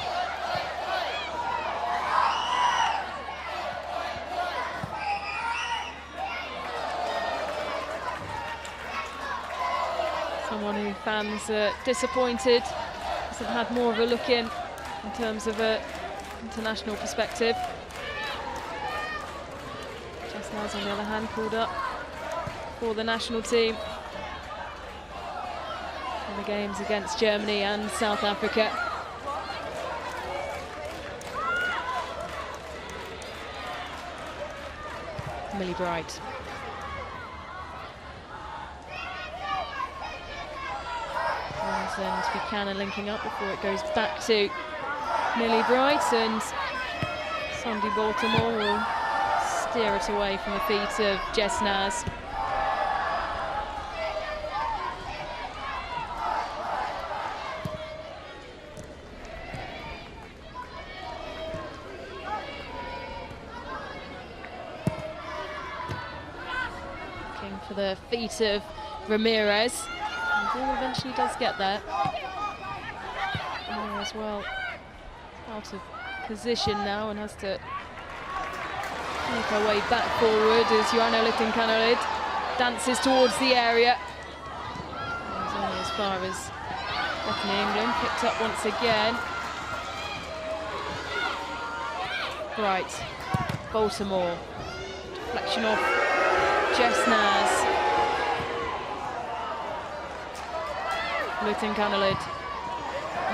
Someone who fans are disappointed, hasn't had more of a look in terms of an international perspective. Just now, on the other hand, called up for the national team in the games against Germany and South Africa. Millie Bright. And Buchanan linking up before it goes back to Millie Bright, and Sandy Baltimore will steer it away from the feet of Jess Naz. Looking for the feet of Ramirez. The ball eventually does get there. As well, out of position now and has to make her way back forward as Joanna Luttenkanalid dances towards the area. It's only as far as Bethany England, picked up once again. Bright, Baltimore, deflection off Jess Naz. Luttenkanalid.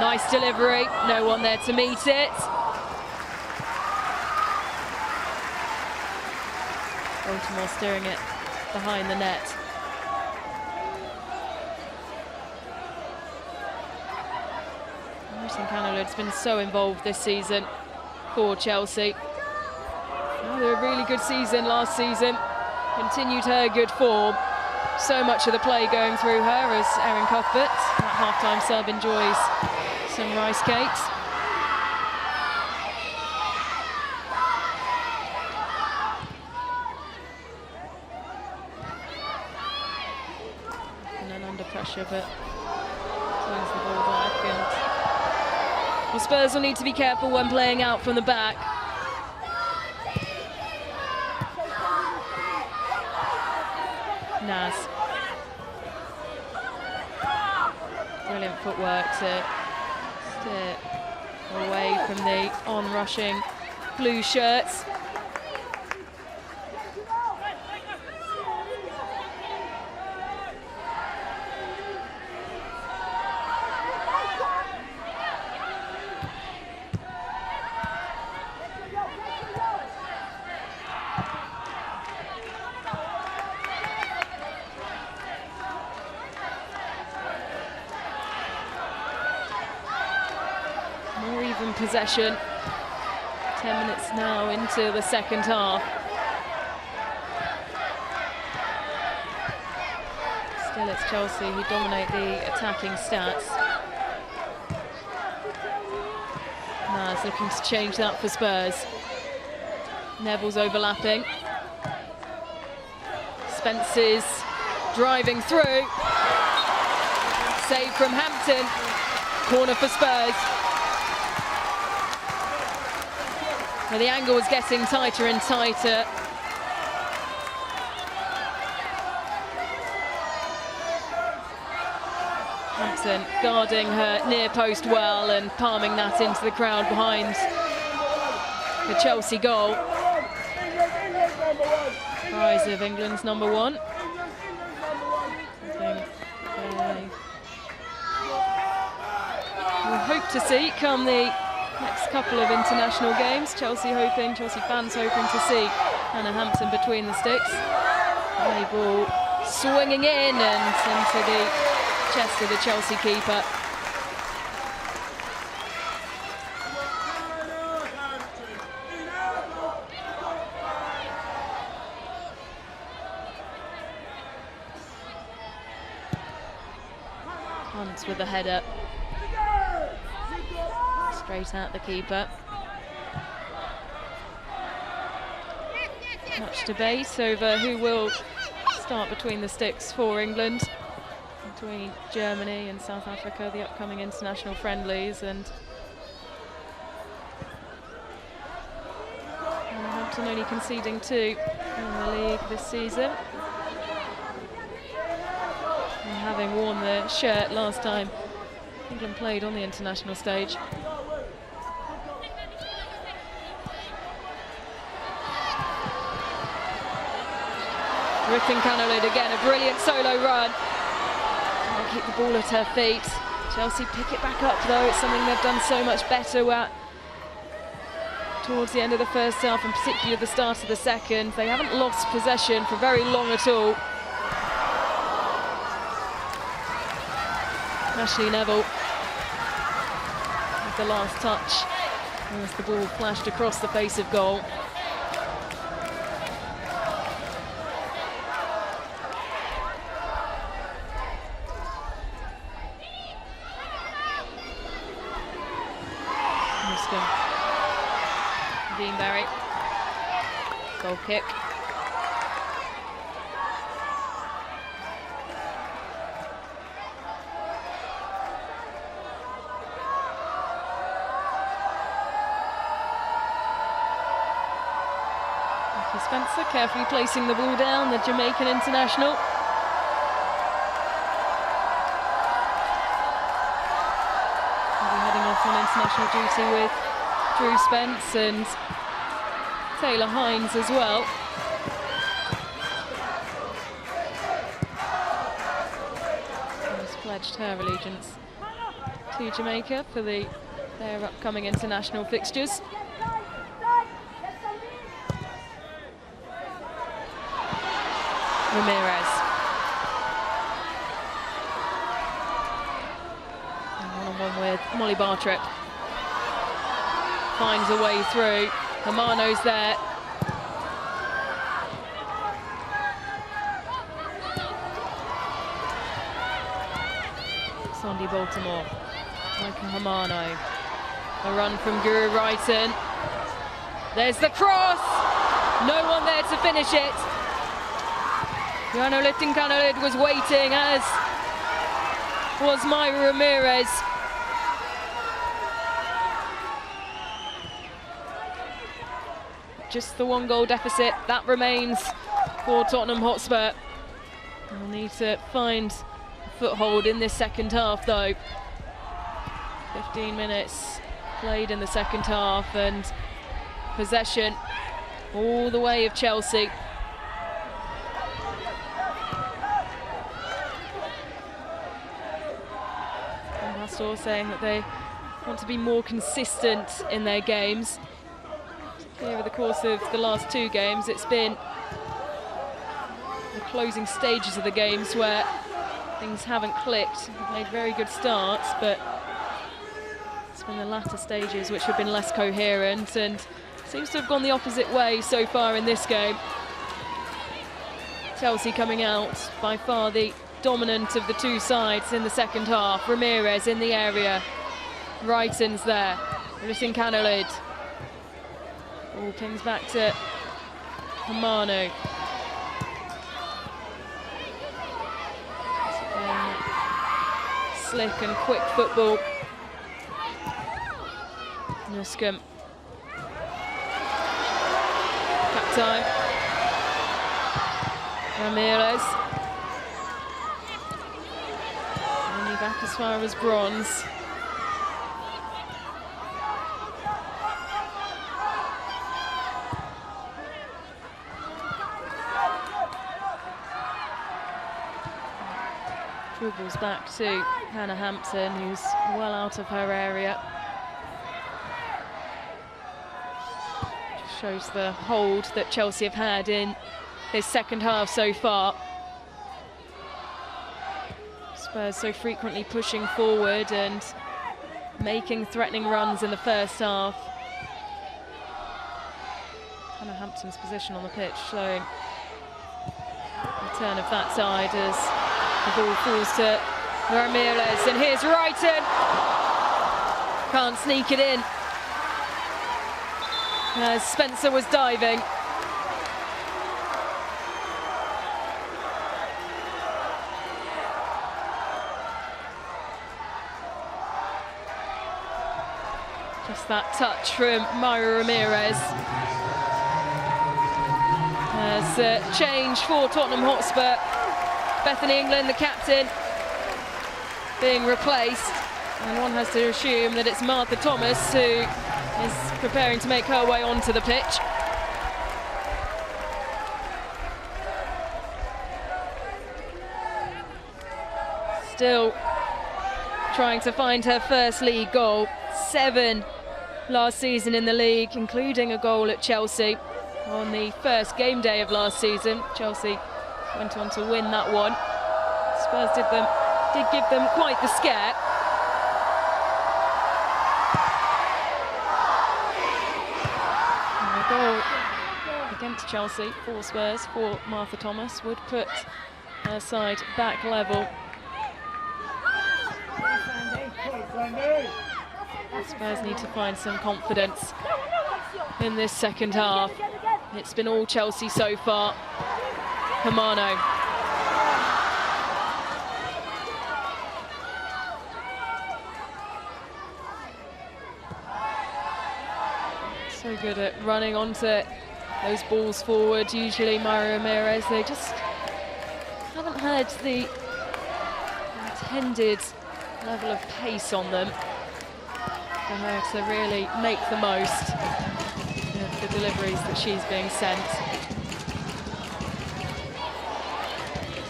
Nice delivery, no one there to meet it. Baltimore steering it behind the net. Luttenkanalid's been so involved this season for Chelsea. Had a really good season last season, continued her good form. So much of the play going through her as Erin Cuthbert, that half-time sub, enjoys some rice cakes. And then under pressure, but turns the ball back. And well, Spurs will need to be careful when playing out from the back. Naz. Brilliant footwork to steer away from the on-rushing blue shirts. Possession. 10 minutes now into the second half. Still it's Chelsea who dominate the attacking stats. Naz looking to change that for Spurs. Neville's overlapping. Spence is driving through. Save from Hampton. Corner for Spurs. Well, the angle was getting tighter and tighter. Hampton guarding her near post well and palming that into the crowd behind the Chelsea goal. Prize of England's number one. We'll hope to see come the next couple of international games. Chelsea fans hoping to see Hannah Hampton between the sticks. Play ball swinging in and into the chest of the Chelsea keeper. Hunt with the header. Straight at the keeper. Much debate over who will start between the sticks for England, between Germany and South Africa, the upcoming international friendlies, and Hampton only conceding 2 in the league this season. And having worn the shirt last time England played on the international stage. Ripping again, a brilliant solo run. Can't keep the ball at her feet. Chelsea pick it back up though. It's something they've done so much better at towards the end of the first half, and particularly the start of the second. They haven't lost possession for very long at all. Ashley Neville with the last touch as the ball flashed across the face of goal. Deanberry, goal kick. Spencer carefully placing the ball down, the Jamaican international. Heading off on international duty with Drew Spence and Taylor Hines as well. She's pledged her allegiance to Jamaica for their upcoming international fixtures. Ramirez. One-on-one with Molly Bartrip. Finds a way through. Hamano's there. Sandy Baltimore. Michael Hamano. A run from Guru Wrighton. There's the cross. No one there to finish it. Johanna Litton-Canolid was waiting, as was Myra Ramirez. Just the 1-goal deficit that remains for Tottenham Hotspur. They'll need to find a foothold in this second half though. 15 minutes played in the second half, and possession all the way of Chelsea. Pastor saying that they want to be more consistent in their games. Over the course of the last 2 games, it's been the closing stages of the games where things haven't clicked. They've made very good starts, but it's been the latter stages which have been less coherent, and seems to have gone the opposite way so far in this game. Chelsea coming out by far the dominant of the 2 sides in the second half. Ramirez in the area. Wrighton's there. Litton-Canolid. All pings back to Hamano. Slick and quick football. Nuscombe. Back time. Ramirez. Only back as far as bronze. Dribbles back to Hannah Hampton, who's well out of her area. Just shows the hold that Chelsea have had in this second half so far. Spurs so frequently pushing forward and making threatening runs in the first half. Hannah Hampton's position on the pitch showing the turn of that side as the ball falls to Ramirez, and here's Wrighton. can't sneak it in. As Spencer was diving. Just that touch from Mayra Ramirez. There's a change for Tottenham Hotspur. Bethany England, the captain, being replaced. And one has to assume that it's Martha Thomas who is preparing to make her way onto the pitch. Still trying to find her first league goal. 7 last season in the league, including a goal at Chelsea on the first game day of last season. Chelsea went on to win that one. Spurs did give them quite the scare. And a goal against Chelsea for Spurs, for Martha Thomas, would put her side back level. Spurs need to find some confidence in this second half. It's been all Chelsea so far. Hermano. So good at running onto those balls forward. Usually Mayra Ramirez, they just haven't had the intended level of pace on them for her to really make the most of the deliveries that she's being sent.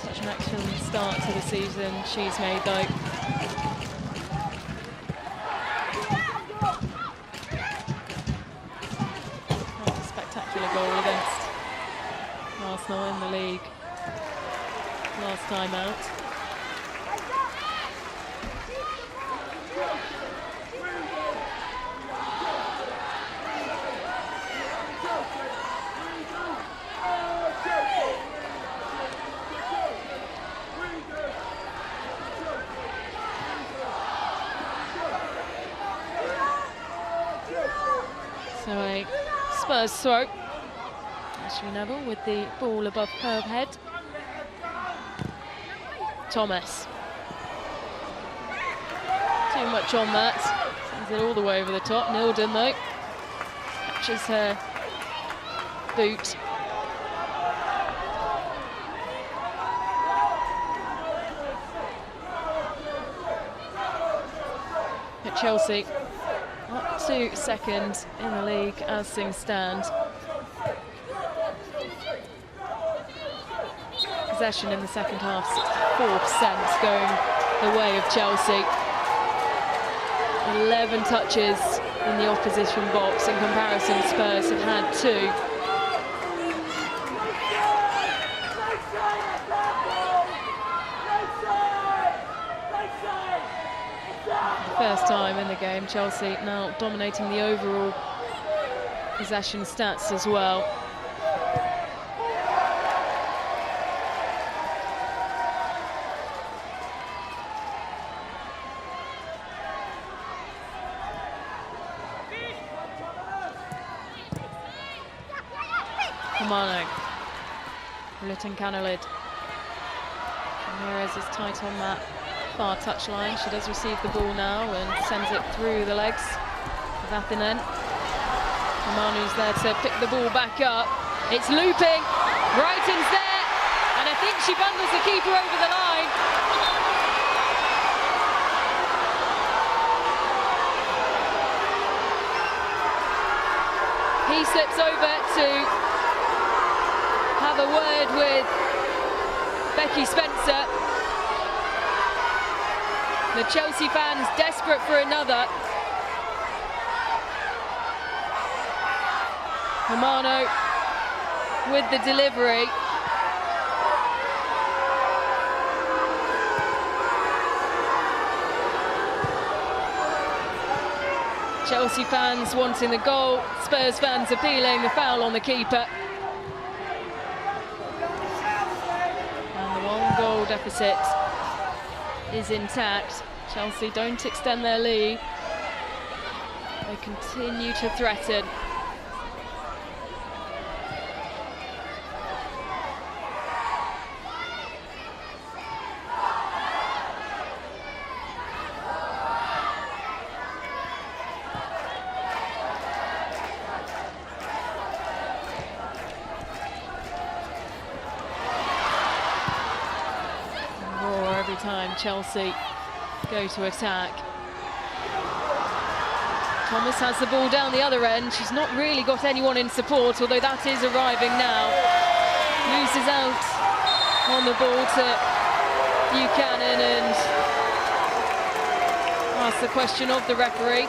Such an excellent start to the season she's made though. That's a spectacular goal against Arsenal in the league last time out. So a Spurs throw. Ashley Neville with the ball above her head. Thomas. Too much on that. Sends it all the way over the top. Nilden though catches her boot. At Chelsea, up to second in the league as things stand. Possession in the second half, 64% going the way of Chelsea. 11 touches in the opposition box. In comparison, Spurs have had 2. First time in the game, Chelsea now dominating the overall possession stats as well. Hermano, Litten Canolid. Ramirez is tight on that far touchline. She does receive the ball now and sends it through the legs of Athinen. Hermano's there to pick the ball back up. It's looping. Brighton's there, and I think she bundles the keeper over the line. He slips over to have a word with Becky Spencer. The Chelsea fans desperate for another. Hermano with the delivery. Chelsea fans wanting the goal, Spurs fans appealing the foul on the keeper. And the 1-goal deficit is intact. Chelsea don't extend their lead. They continue to threaten. Roar every time Chelsea go to attack. Thomas has the ball down the other end. She's not really got anyone in support, although that is arriving now. Loses out on the ball to Buchanan and asks the question of the referee.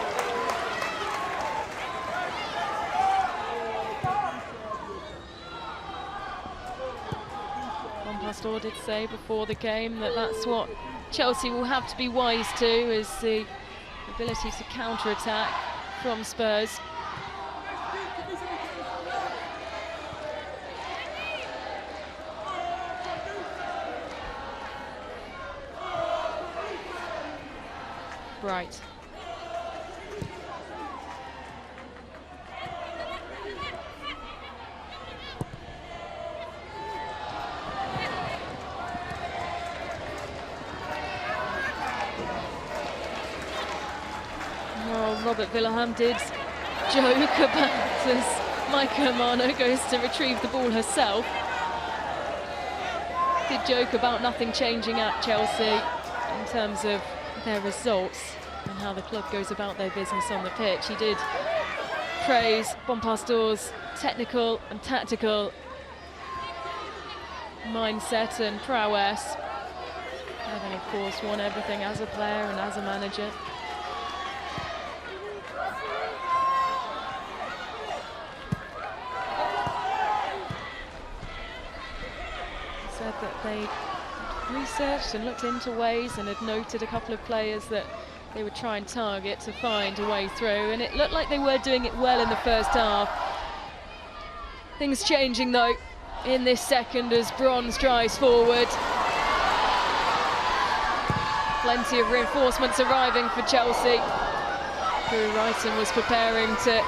Pastor did say before the game that that's what Chelsea will have to be wise to, is the ability to counter-attack from Spurs. Bright. Robert Villaham did joke about as Micah Amano goes to retrieve the ball herself. Did joke about nothing changing at Chelsea in terms of their results and how the club goes about their business on the pitch. He did praise Bompastor's technical and tactical mindset and prowess, having of course won everything as a player and as a manager. Said that they researched and looked into ways and had noted a couple of players that they would try and target to find a way through, and it looked like they were doing it well in the first half. Things changing though in this second as Bronze drives forward. Plenty of reinforcements arriving for Chelsea. Drew Wrighton was preparing to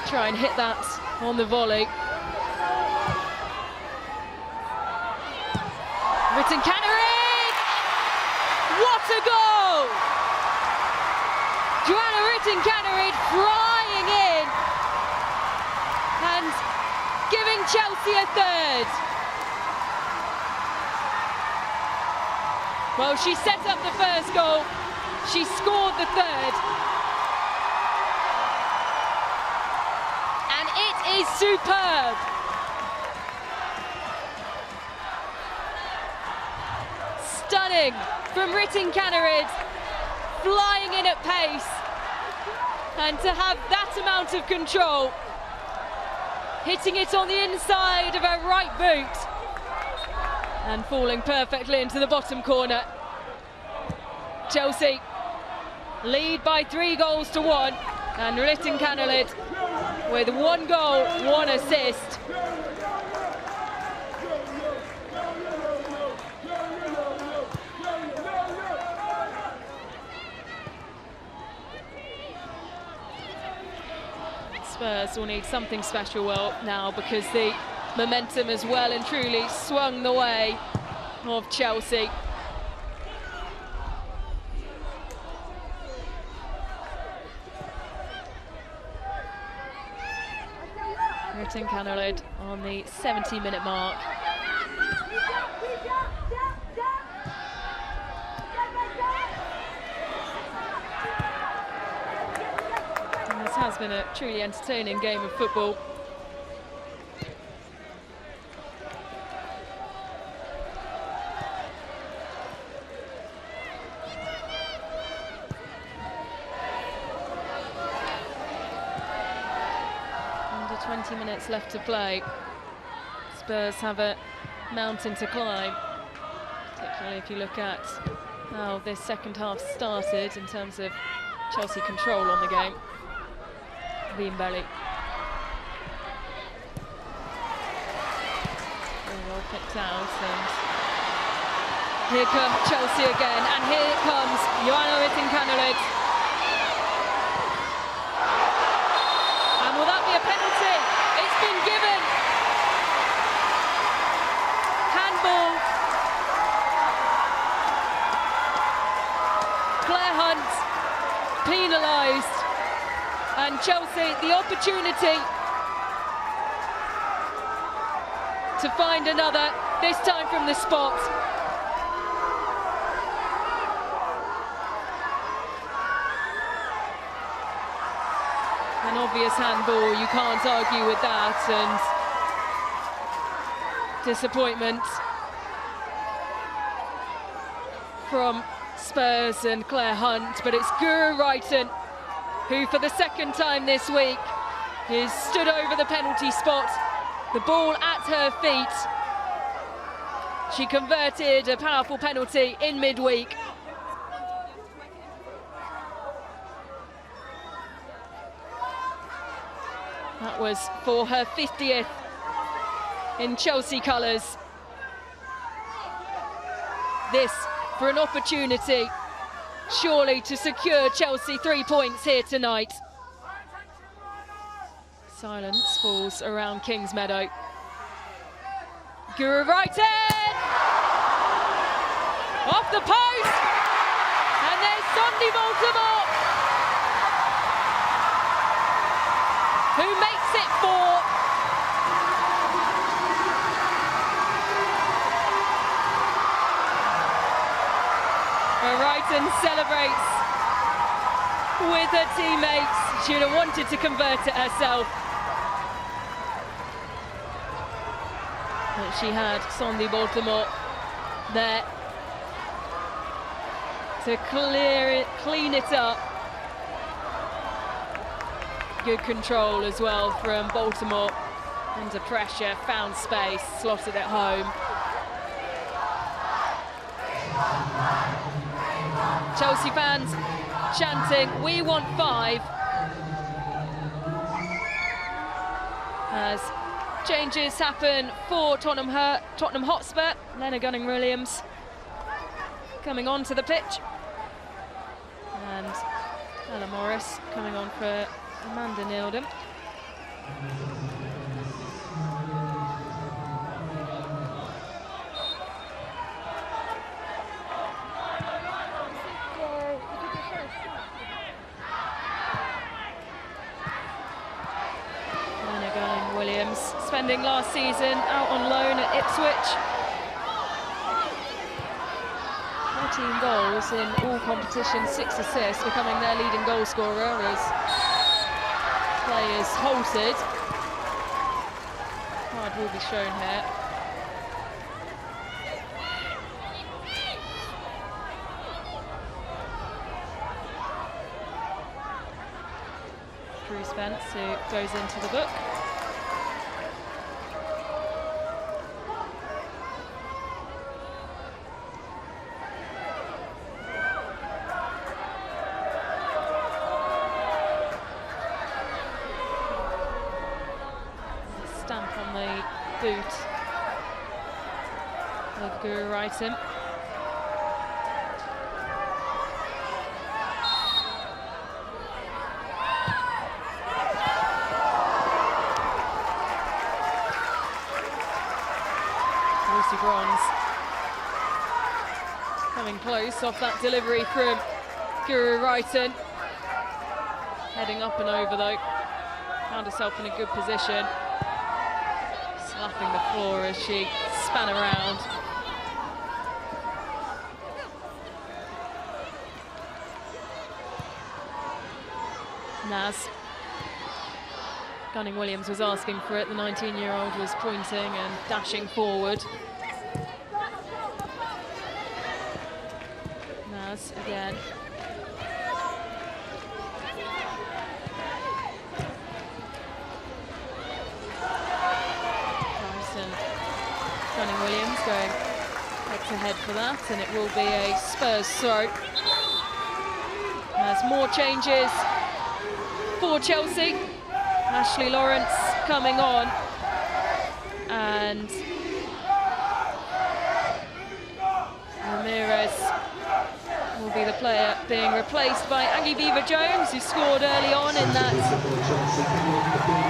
try and hit that on the volley. Ritton-Kannerid! What a goal! Joanna Ritton-Kannerid flying in and giving Chelsea a third. Well, she set up the first goal, she scored the third. And it is superb. Stunning from Ritton-Kannerid, flying in at pace, and to have that amount of control, hitting it on the inside of her right boot and falling perfectly into the bottom corner. Chelsea lead by 3-1, and Ritton-Kannerid with 1 goal, 1 assist. Spurs will need something special now, because the momentum has well and truly swung the way of Chelsea. Ritton-Kannerid on the 70-minute mark. And this has been a truly entertaining game of football. Under 20 minutes left to play. Spurs have a mountain to climb, particularly if you look at how this second half started in terms of Chelsea control on the game. Wiembelly. Very well picked out, and here comes Chelsea again, and here comes Joanna Ritton-Kannerid. penalised, and Chelsea the opportunity to find another, this time from the spot. An obvious handball, you can't argue with that, and disappointment from Spurs and Claire Hunt, but it's Guru Wrighton who for the second time this week has stood over the penalty spot, the ball at her feet. She converted a powerful penalty in midweek. That was for her 50th in Chelsea colours. This for an opportunity, surely, to secure Chelsea 3 points here tonight. Silence falls around Kingsmeadow. Guru Wrighton! Off the post! And there's Sonny Baltimore, who makes it 4. Wrighton celebrates with her teammates. She would have wanted to convert it herself, but she had Sonny Baltimore there to clean it up. Good control as well from Baltimore. Under pressure, found space, slotted it home. Chelsea fans chanting, "We want 5." As changes happen for Tottenham Hotspur. Lena Gunning-Williams coming onto the pitch, and Ella Morris coming on for Amanda Nildum. Williams, spending last season out on loan at Ipswich. 14 goals in all competitions, 6 assists, becoming their leading goal scorer as play is halted. Card will be shown here. Drew Spence, who goes into the book. Stamp on the boot of Guru Wrighton. Lucy Bronze coming close off that delivery from Guru Wrighton. Heading up and over though, found herself in a good position. Slapping the floor as she span around. Naz. Gunning-Williams was asking for it, the 19-year-old was pointing and dashing forward. Naz again. Gunning-Williams going head-to-head for that, and it will be a Spurs throw. There's more changes for Chelsea. Ashley Lawrence coming on, and Ramirez will be the player being replaced by Aggie Beaver-Jones, who scored early on in that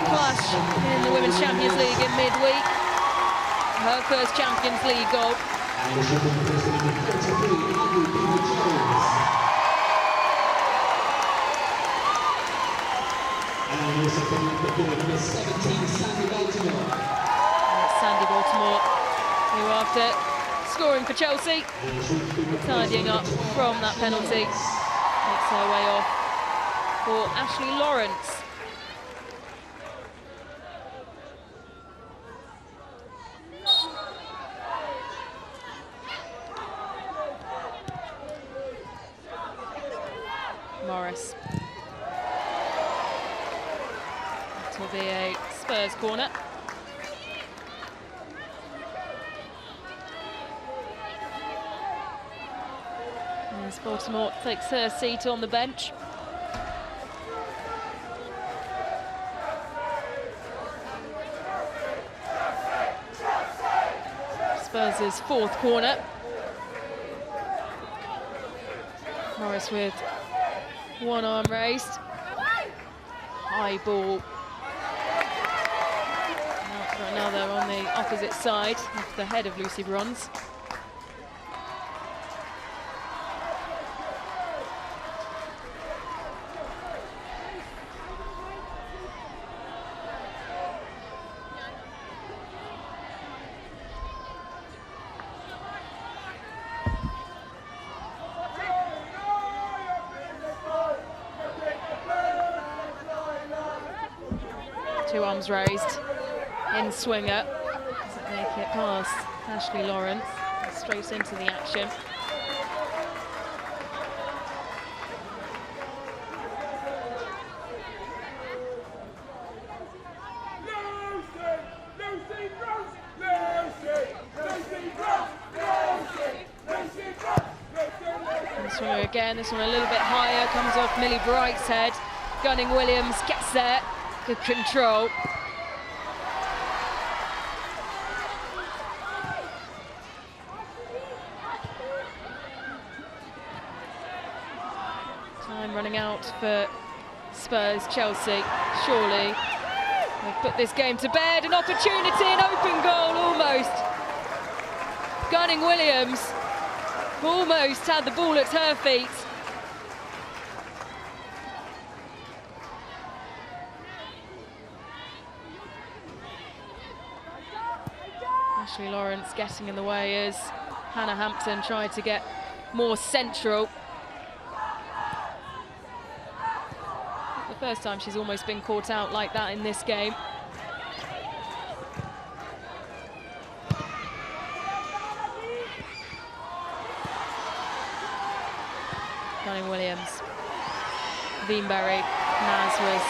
clash in the Women's Champions League in midweek. Her first Champions League goal. And also coming up the number 17, Sandy Baltimore. Sandy Baltimore, who after scoring for Chelsea, tidying up from that penalty, makes her way off for Ashley Lawrence. Morris. It will be a Spurs corner. As Baltimore takes her seat on the bench. Spurs' fourth corner. Morris with one arm raised. High ball. Out for another on the opposite side, off the head of Lucy Bronze. Two arms raised, in swinger, doesn't make it past Ashley Lawrence, straight into the action. And swinger again, this one a little bit higher, comes off Millie Bright's head. Gunning Williams gets there. Good control. Time running out for Spurs, Chelsea. Surely they've put this game to bed. An opportunity, an open goal almost. Gunning Williams almost had the ball at her feet. Ashley Lawrence getting in the way as Hannah Hampton tried to get more central. The first time she's almost been caught out like that in this game. Gunning Williams. Veenberry. Naz was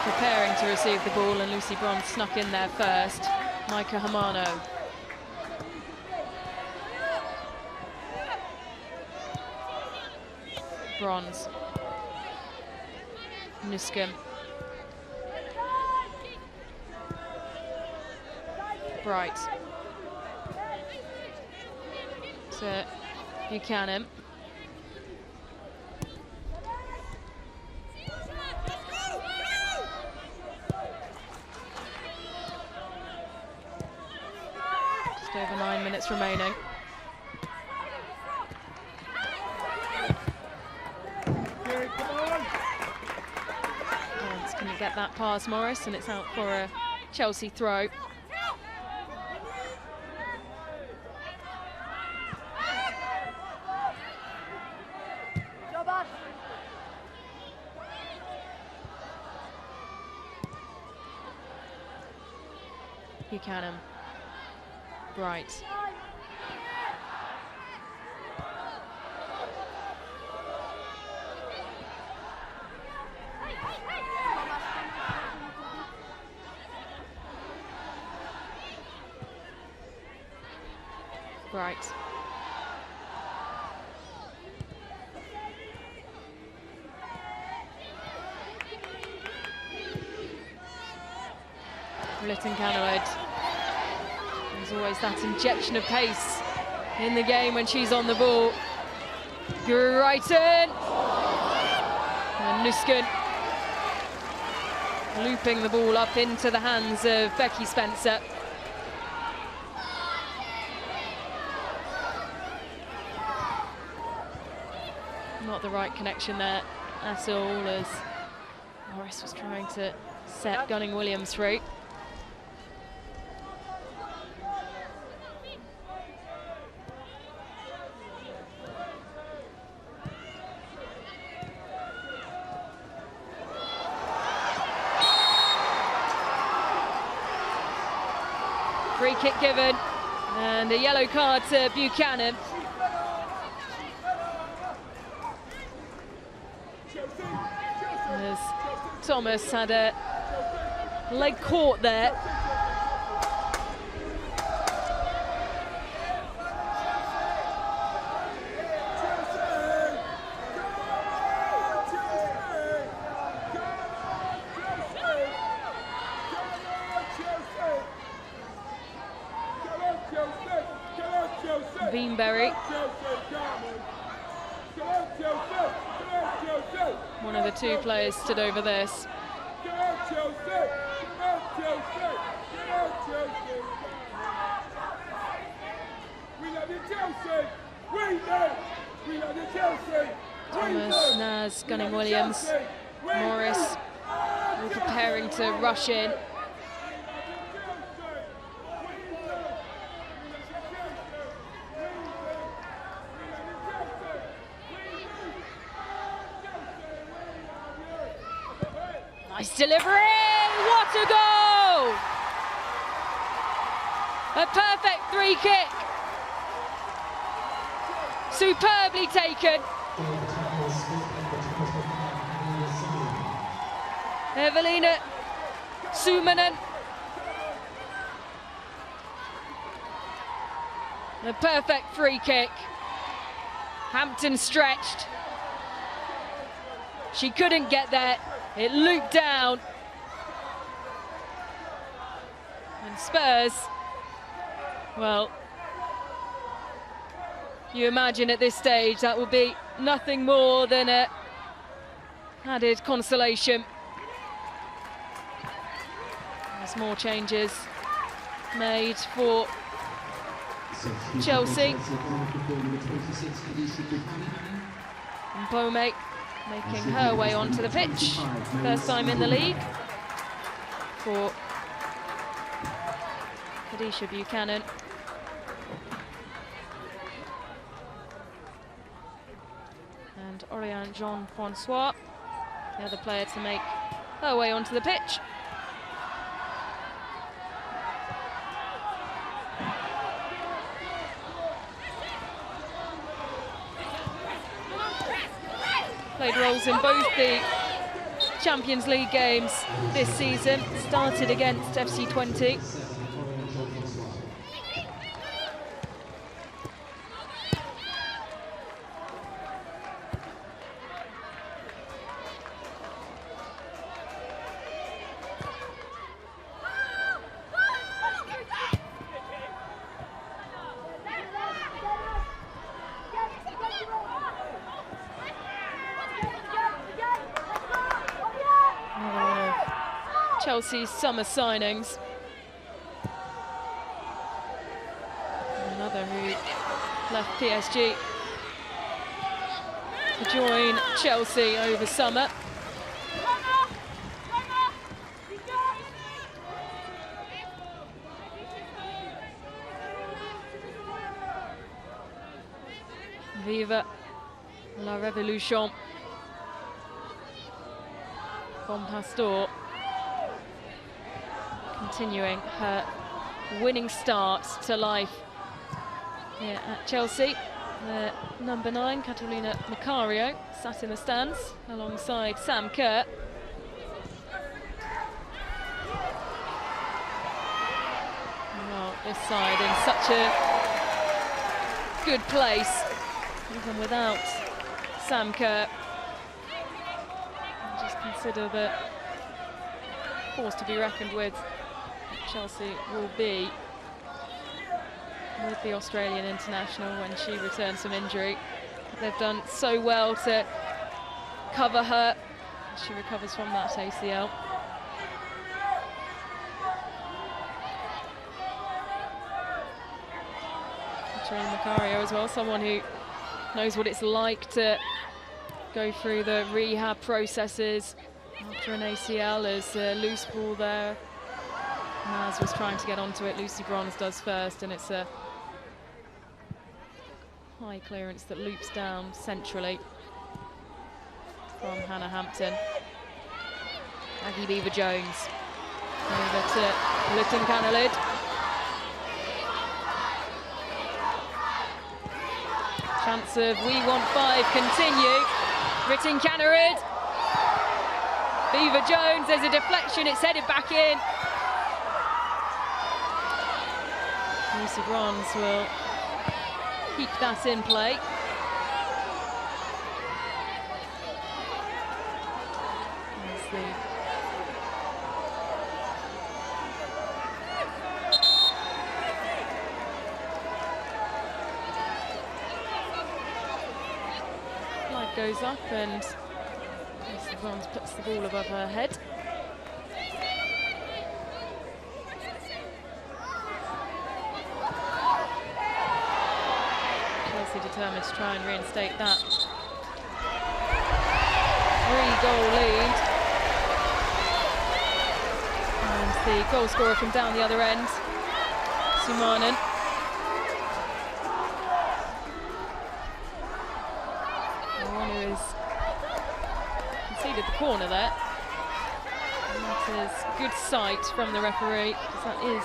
preparing to receive the ball and Lucy Bronze snuck in there first. Micah Hamano. Bronze. Nuskum. Bright. To Buchanan. Just over 9 minutes remaining. Couldn't get that past Morris, and it's out for a Chelsea throw. Buchanan. Bright. Bright. Litton-Canawood. There's always that injection of pace in the game when she's on the ball. Brighton. And Nuskum looping the ball up into the hands of Becky Spencer. Not the right connection there at all, as Morris was trying to set Gunning Williams through. Free kick given, and a yellow card to Buchanan. As Thomas had a leg caught there. Beanberry, one of the two players stood over this. Thomas, Naz, Gunning Williams, Morris all preparing to rush in. Nice delivery! What a goal! A perfect free kick. Superbly taken. Evelina Suominen. A perfect free kick. Hampton stretched. She couldn't get there. It looped down. And Spurs, well, you imagine at this stage that will be nothing more than a added consolation. There's more changes made for Chelsea. And Bome making her way onto the pitch. First time in the league for Khadisha Buchanan. And Oriane Jean-Francois, the other player to make her way onto the pitch. Played roles in both the Champions League games this season. Started against FC 20. Chelsea's summer signings. Another who left PSG to join Chelsea over summer. Viva la Révolution. Bon Pastor continuing her winning start to life here at Chelsea. Number 9, Catalina Macario, sat in the stands alongside Sam Kerr. Well, this side in such a good place, even without Sam Kerr. And just consider the force to be reckoned with Chelsea will be with the Australian international when she returns from injury. They've done so well to cover her as she recovers from that ACL. Katerina Macario as well, someone who knows what it's like to go through the rehab processes After an ACL, there's a loose ball there. Naz was trying to get onto it. Lucy Bronze does first, and it's a high clearance that loops down centrally from Hannah Hampton. Maggie Beaver-Jones over to Lytton Canalid. Chance of We Want 5 continue. Lytton Canalid. Beaver-Jones, there's a deflection, it's headed back in. Lucy Bronze will keep that in play. There's the flag goes up and Lucy Bronze puts the ball above her head. Determined to try and reinstate that 3-goal lead. And the goal scorer from down the other end, Sumanen. The one who has conceded the corner there. And that is good sight from the referee, because that is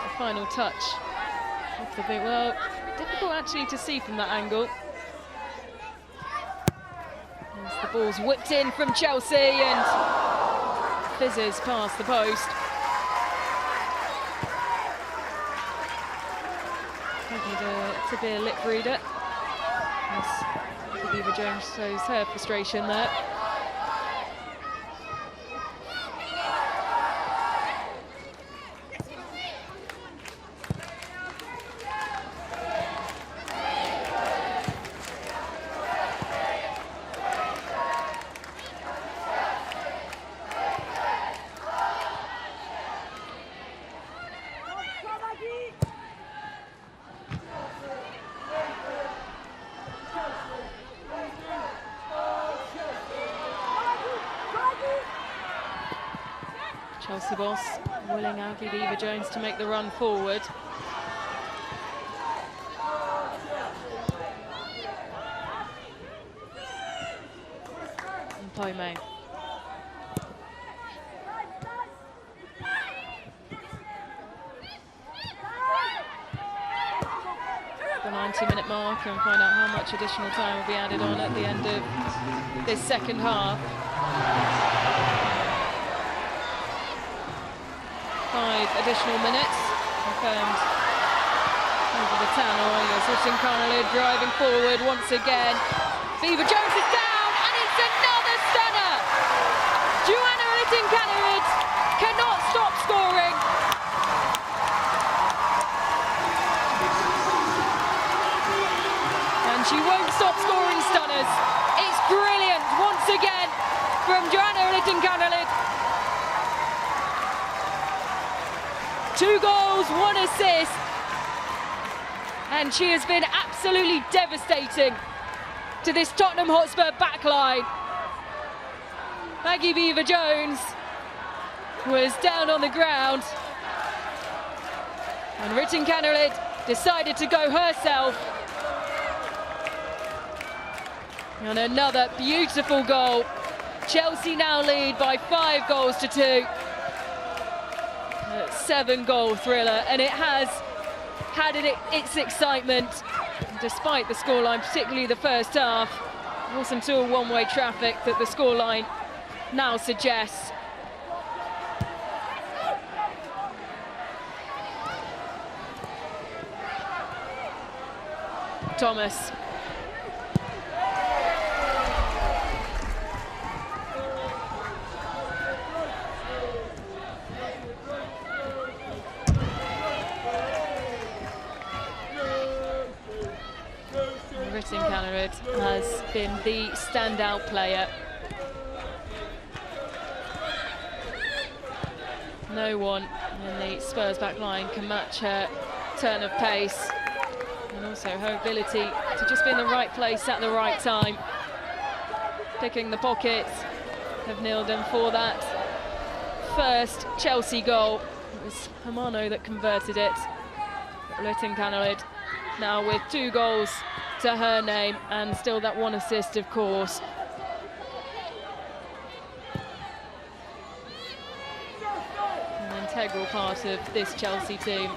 the final touch off the bit. Well, difficult actually to see from that angle. As the ball's whipped in from Chelsea and fizzes past the post. Don't need to be a lip reader. As Beaver-Jones shows her frustration there. Chelsea boss willing Aggie Beaver-Jones to make the run forward. And Pome. The 90-minute mark, and find out how much additional time will be added on at the end of this second half. 5 additional minutes confirmed over the tannoy as Lytton Canalid driving forward once again. Beaver-Jones is down, and it's another stunner. Joanna Lytton Canalid cannot stop scoring. And she won't stop scoring stunners. It's brilliant once again from Joanna Lytton Canalid. 2 goals, 1 assist, and she has been absolutely devastating to this Tottenham Hotspur backline. Maggie Beaver-Jones was down on the ground, and Lytton Canalid decided to go herself. And another beautiful goal. Chelsea now lead by 5 goals to 2. 7-goal thriller, and it has had its excitement despite the scoreline, particularly the first half. It wasn't all one-way traffic that the scoreline now suggests. Thomas. Lytton Canalid has been the standout player. No one in the Spurs back line can match her turn of pace, and also her ability to just be in the right place at the right time, picking the pockets of Nilden for that first Chelsea goal. It was Hamano that converted it. Litton-Canolid now with 2 goals to her name, and still that 1 assist, of course. An integral part of this Chelsea team.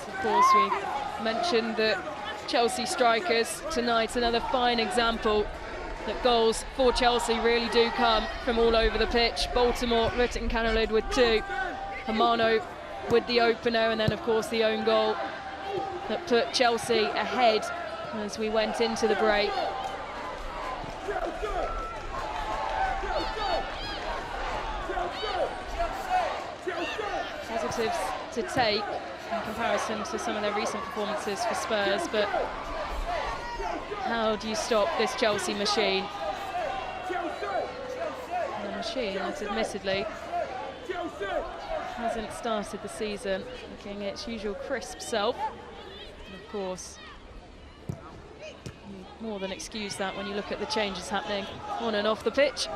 Of course, we mentioned that Chelsea strikers tonight, another fine example that goals for Chelsea really do come from all over the pitch. Baltimore, Litton-Canolid with 2, Hamano with the opener, and then of course the own goal that put Chelsea ahead as we went into the break. Positives to take in comparison to some of their recent performances for Spurs, but how do you stop this Chelsea machine? And a machine that admittedly hasn't started the season looking its usual crisp self. And of course, you more than excuse that when you look at the changes happening on and off the pitch.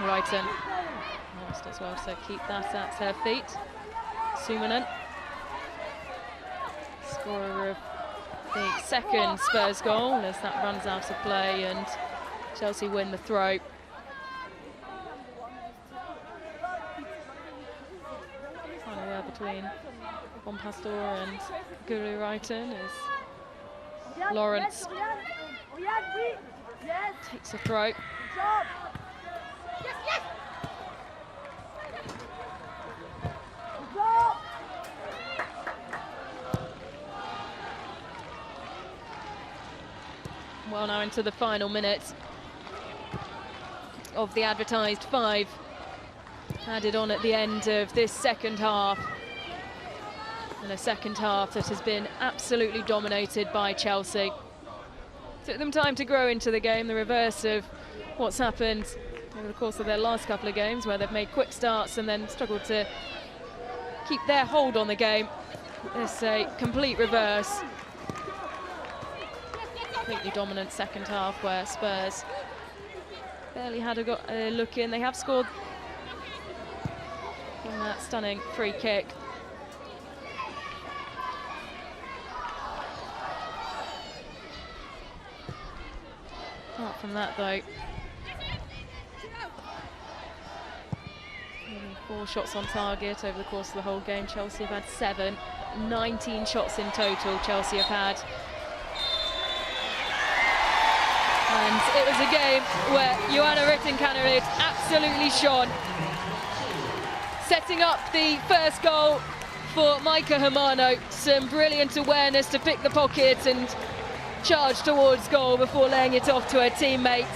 Brighton lost as well, so keep that at her feet. Suominen, scorer of the second Spurs goal, as that runs out of play and Chelsea win the throw. Final word between Bonpastor and Guru Wrighton is Lawrence takes a throw. Well, now into the final minutes of the advertised 5 added on at the end of this second half, and a second half that has been absolutely dominated by Chelsea. Took them time to grow into the game, the reverse of what's happened over the course of their last couple of games, where they've made quick starts and then struggled to keep their hold on the game. It's a complete reverse. Completely dominant second half where Spurs barely had a look in. They have scored from that stunning free kick. Apart from that though, only 4 shots on target over the course of the whole game. Chelsea have had 7, 19 shots in total Chelsea have had. And it was a game where Johanna Litton-Canolid absolutely shone, setting up the first goal for Maika Hamano. Some brilliant awareness to pick the pocket and charge towards goal before laying it off to her teammate.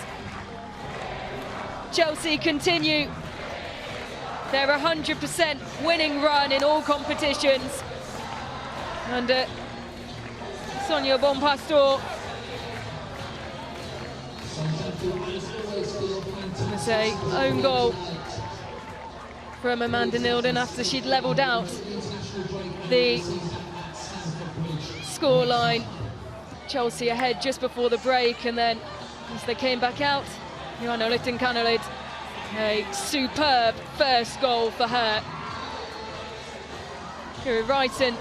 Chelsea continue their 100% winning run in all competitions under Sonia Bonpastor. It's a own goal from Amanda Nilden after she'd levelled out the scoreline. Chelsea ahead just before the break, and then as they came back out, Johanna Litton-Canolid, a superb first goal for her. Guru Wrighton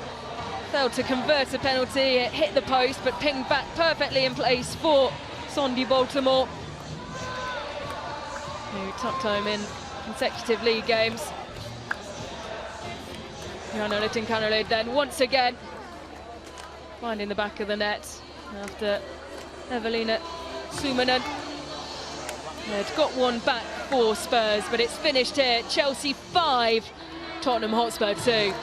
failed to convert a penalty, it hit the post but pinged back perfectly in place for Sondi Baltimore, who tucked home in consecutive league games. Johanna Litton-Canolid then once again finding the back of the net after Evelina Suominen had got one back for Spurs, but it's finished here. Chelsea 5, Tottenham Hotspur 2.